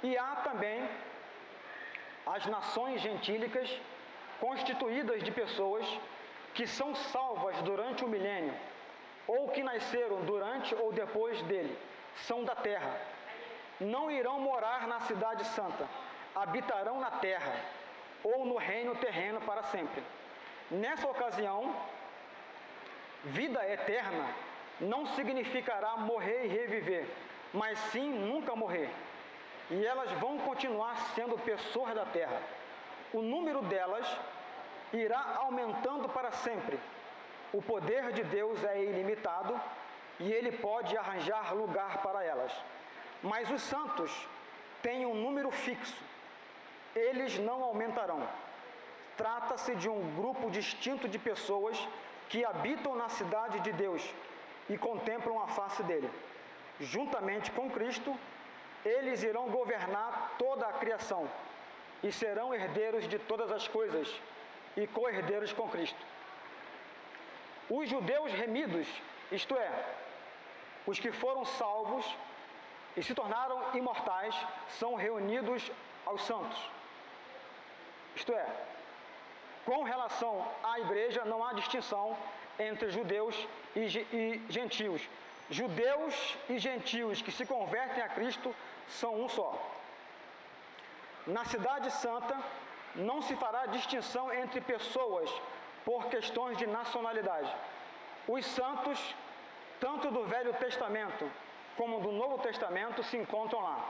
E há também as nações gentílicas constituídas de pessoas que são salvas durante o milênio ou que nasceram durante ou depois dele, são da terra. Não irão morar na cidade santa, habitarão na terra ou no reino terreno para sempre. Nessa ocasião, vida eterna não significará morrer e reviver, mas sim nunca morrer. E elas vão continuar sendo pessoas da terra. O número delas irá aumentando para sempre. O poder de Deus é ilimitado e Ele pode arranjar lugar para elas. Mas os santos têm um número fixo. Eles não aumentarão. Trata-se de um grupo distinto de pessoas que habitam na cidade de Deus e contemplam a face dele. Juntamente com Cristo, eles irão governar toda a criação e serão herdeiros de todas as coisas e co-herdeiros com Cristo. Os judeus remidos, isto é, os que foram salvos e se tornaram imortais, são reunidos aos santos. Isto é, com relação à igreja, não há distinção entre judeus e gentios. Judeus e gentios que se convertem a Cristo são um só. Na cidade santa, não se fará distinção entre pessoas por questões de nacionalidade. Os santos, tanto do Velho Testamento como do Novo Testamento, se encontram lá.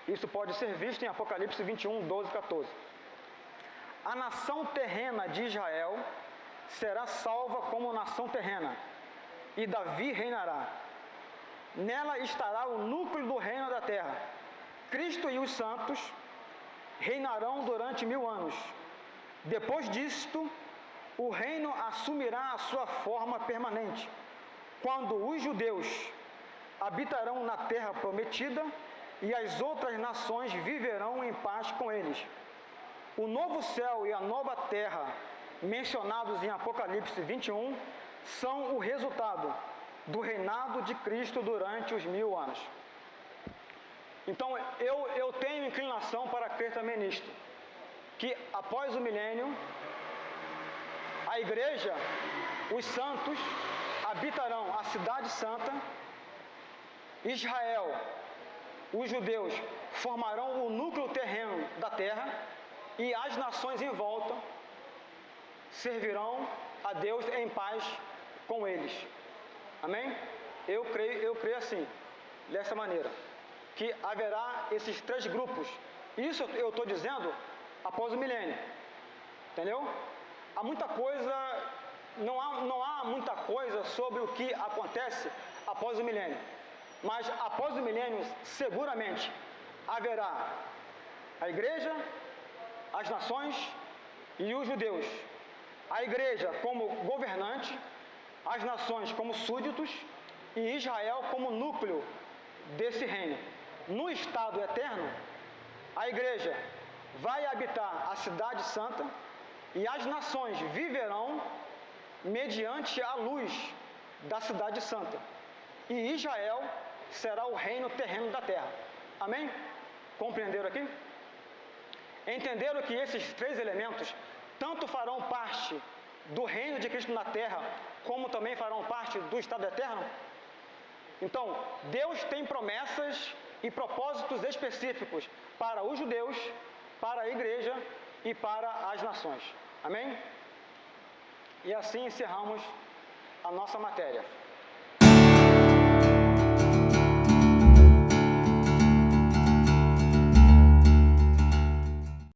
Isso pode ser visto em Apocalipse 21, 12 e 14. A nação terrena de Israel será salva como nação terrena, e Davi reinará. Nela estará o núcleo do reino da terra. Cristo e os santos reinarão durante 1000 anos. Depois disto, o reino assumirá a sua forma permanente, quando os judeus habitarão na terra prometida e as outras nações viverão em paz com eles. O novo céu e a nova terra, mencionados em Apocalipse 21, são o resultado do reinado de Cristo durante os 1000 anos. Então, eu tenho inclinação para crer também nisto, que após o milênio, a igreja, os santos, habitarão a cidade santa, Israel, os judeus, formarão o núcleo terreno da terra e as nações em volta servirão a Deus em paz com eles. Amém? Eu creio assim, dessa maneira, que haverá esses 3 grupos. Isso eu estou dizendo após o milênio. Entendeu? Há muita coisa, não há muita coisa sobre o que acontece após o milênio. Mas após o milênio, seguramente, haverá a igreja, as nações e os judeus. A igreja como governante, as nações como súditos e Israel como núcleo desse reino. No estado eterno, a igreja vai habitar a cidade santa e as nações viverão mediante a luz da cidade santa. E Israel será o reino terreno da terra. Amém? Compreenderam aqui? Entenderam que esses 3 elementos tanto farão parte do reino de Cristo na terra, como também farão parte do estado eterno? Então, Deus tem promessas e propósitos específicos para os judeus, para a igreja e para as nações. Amém? E assim encerramos a nossa matéria.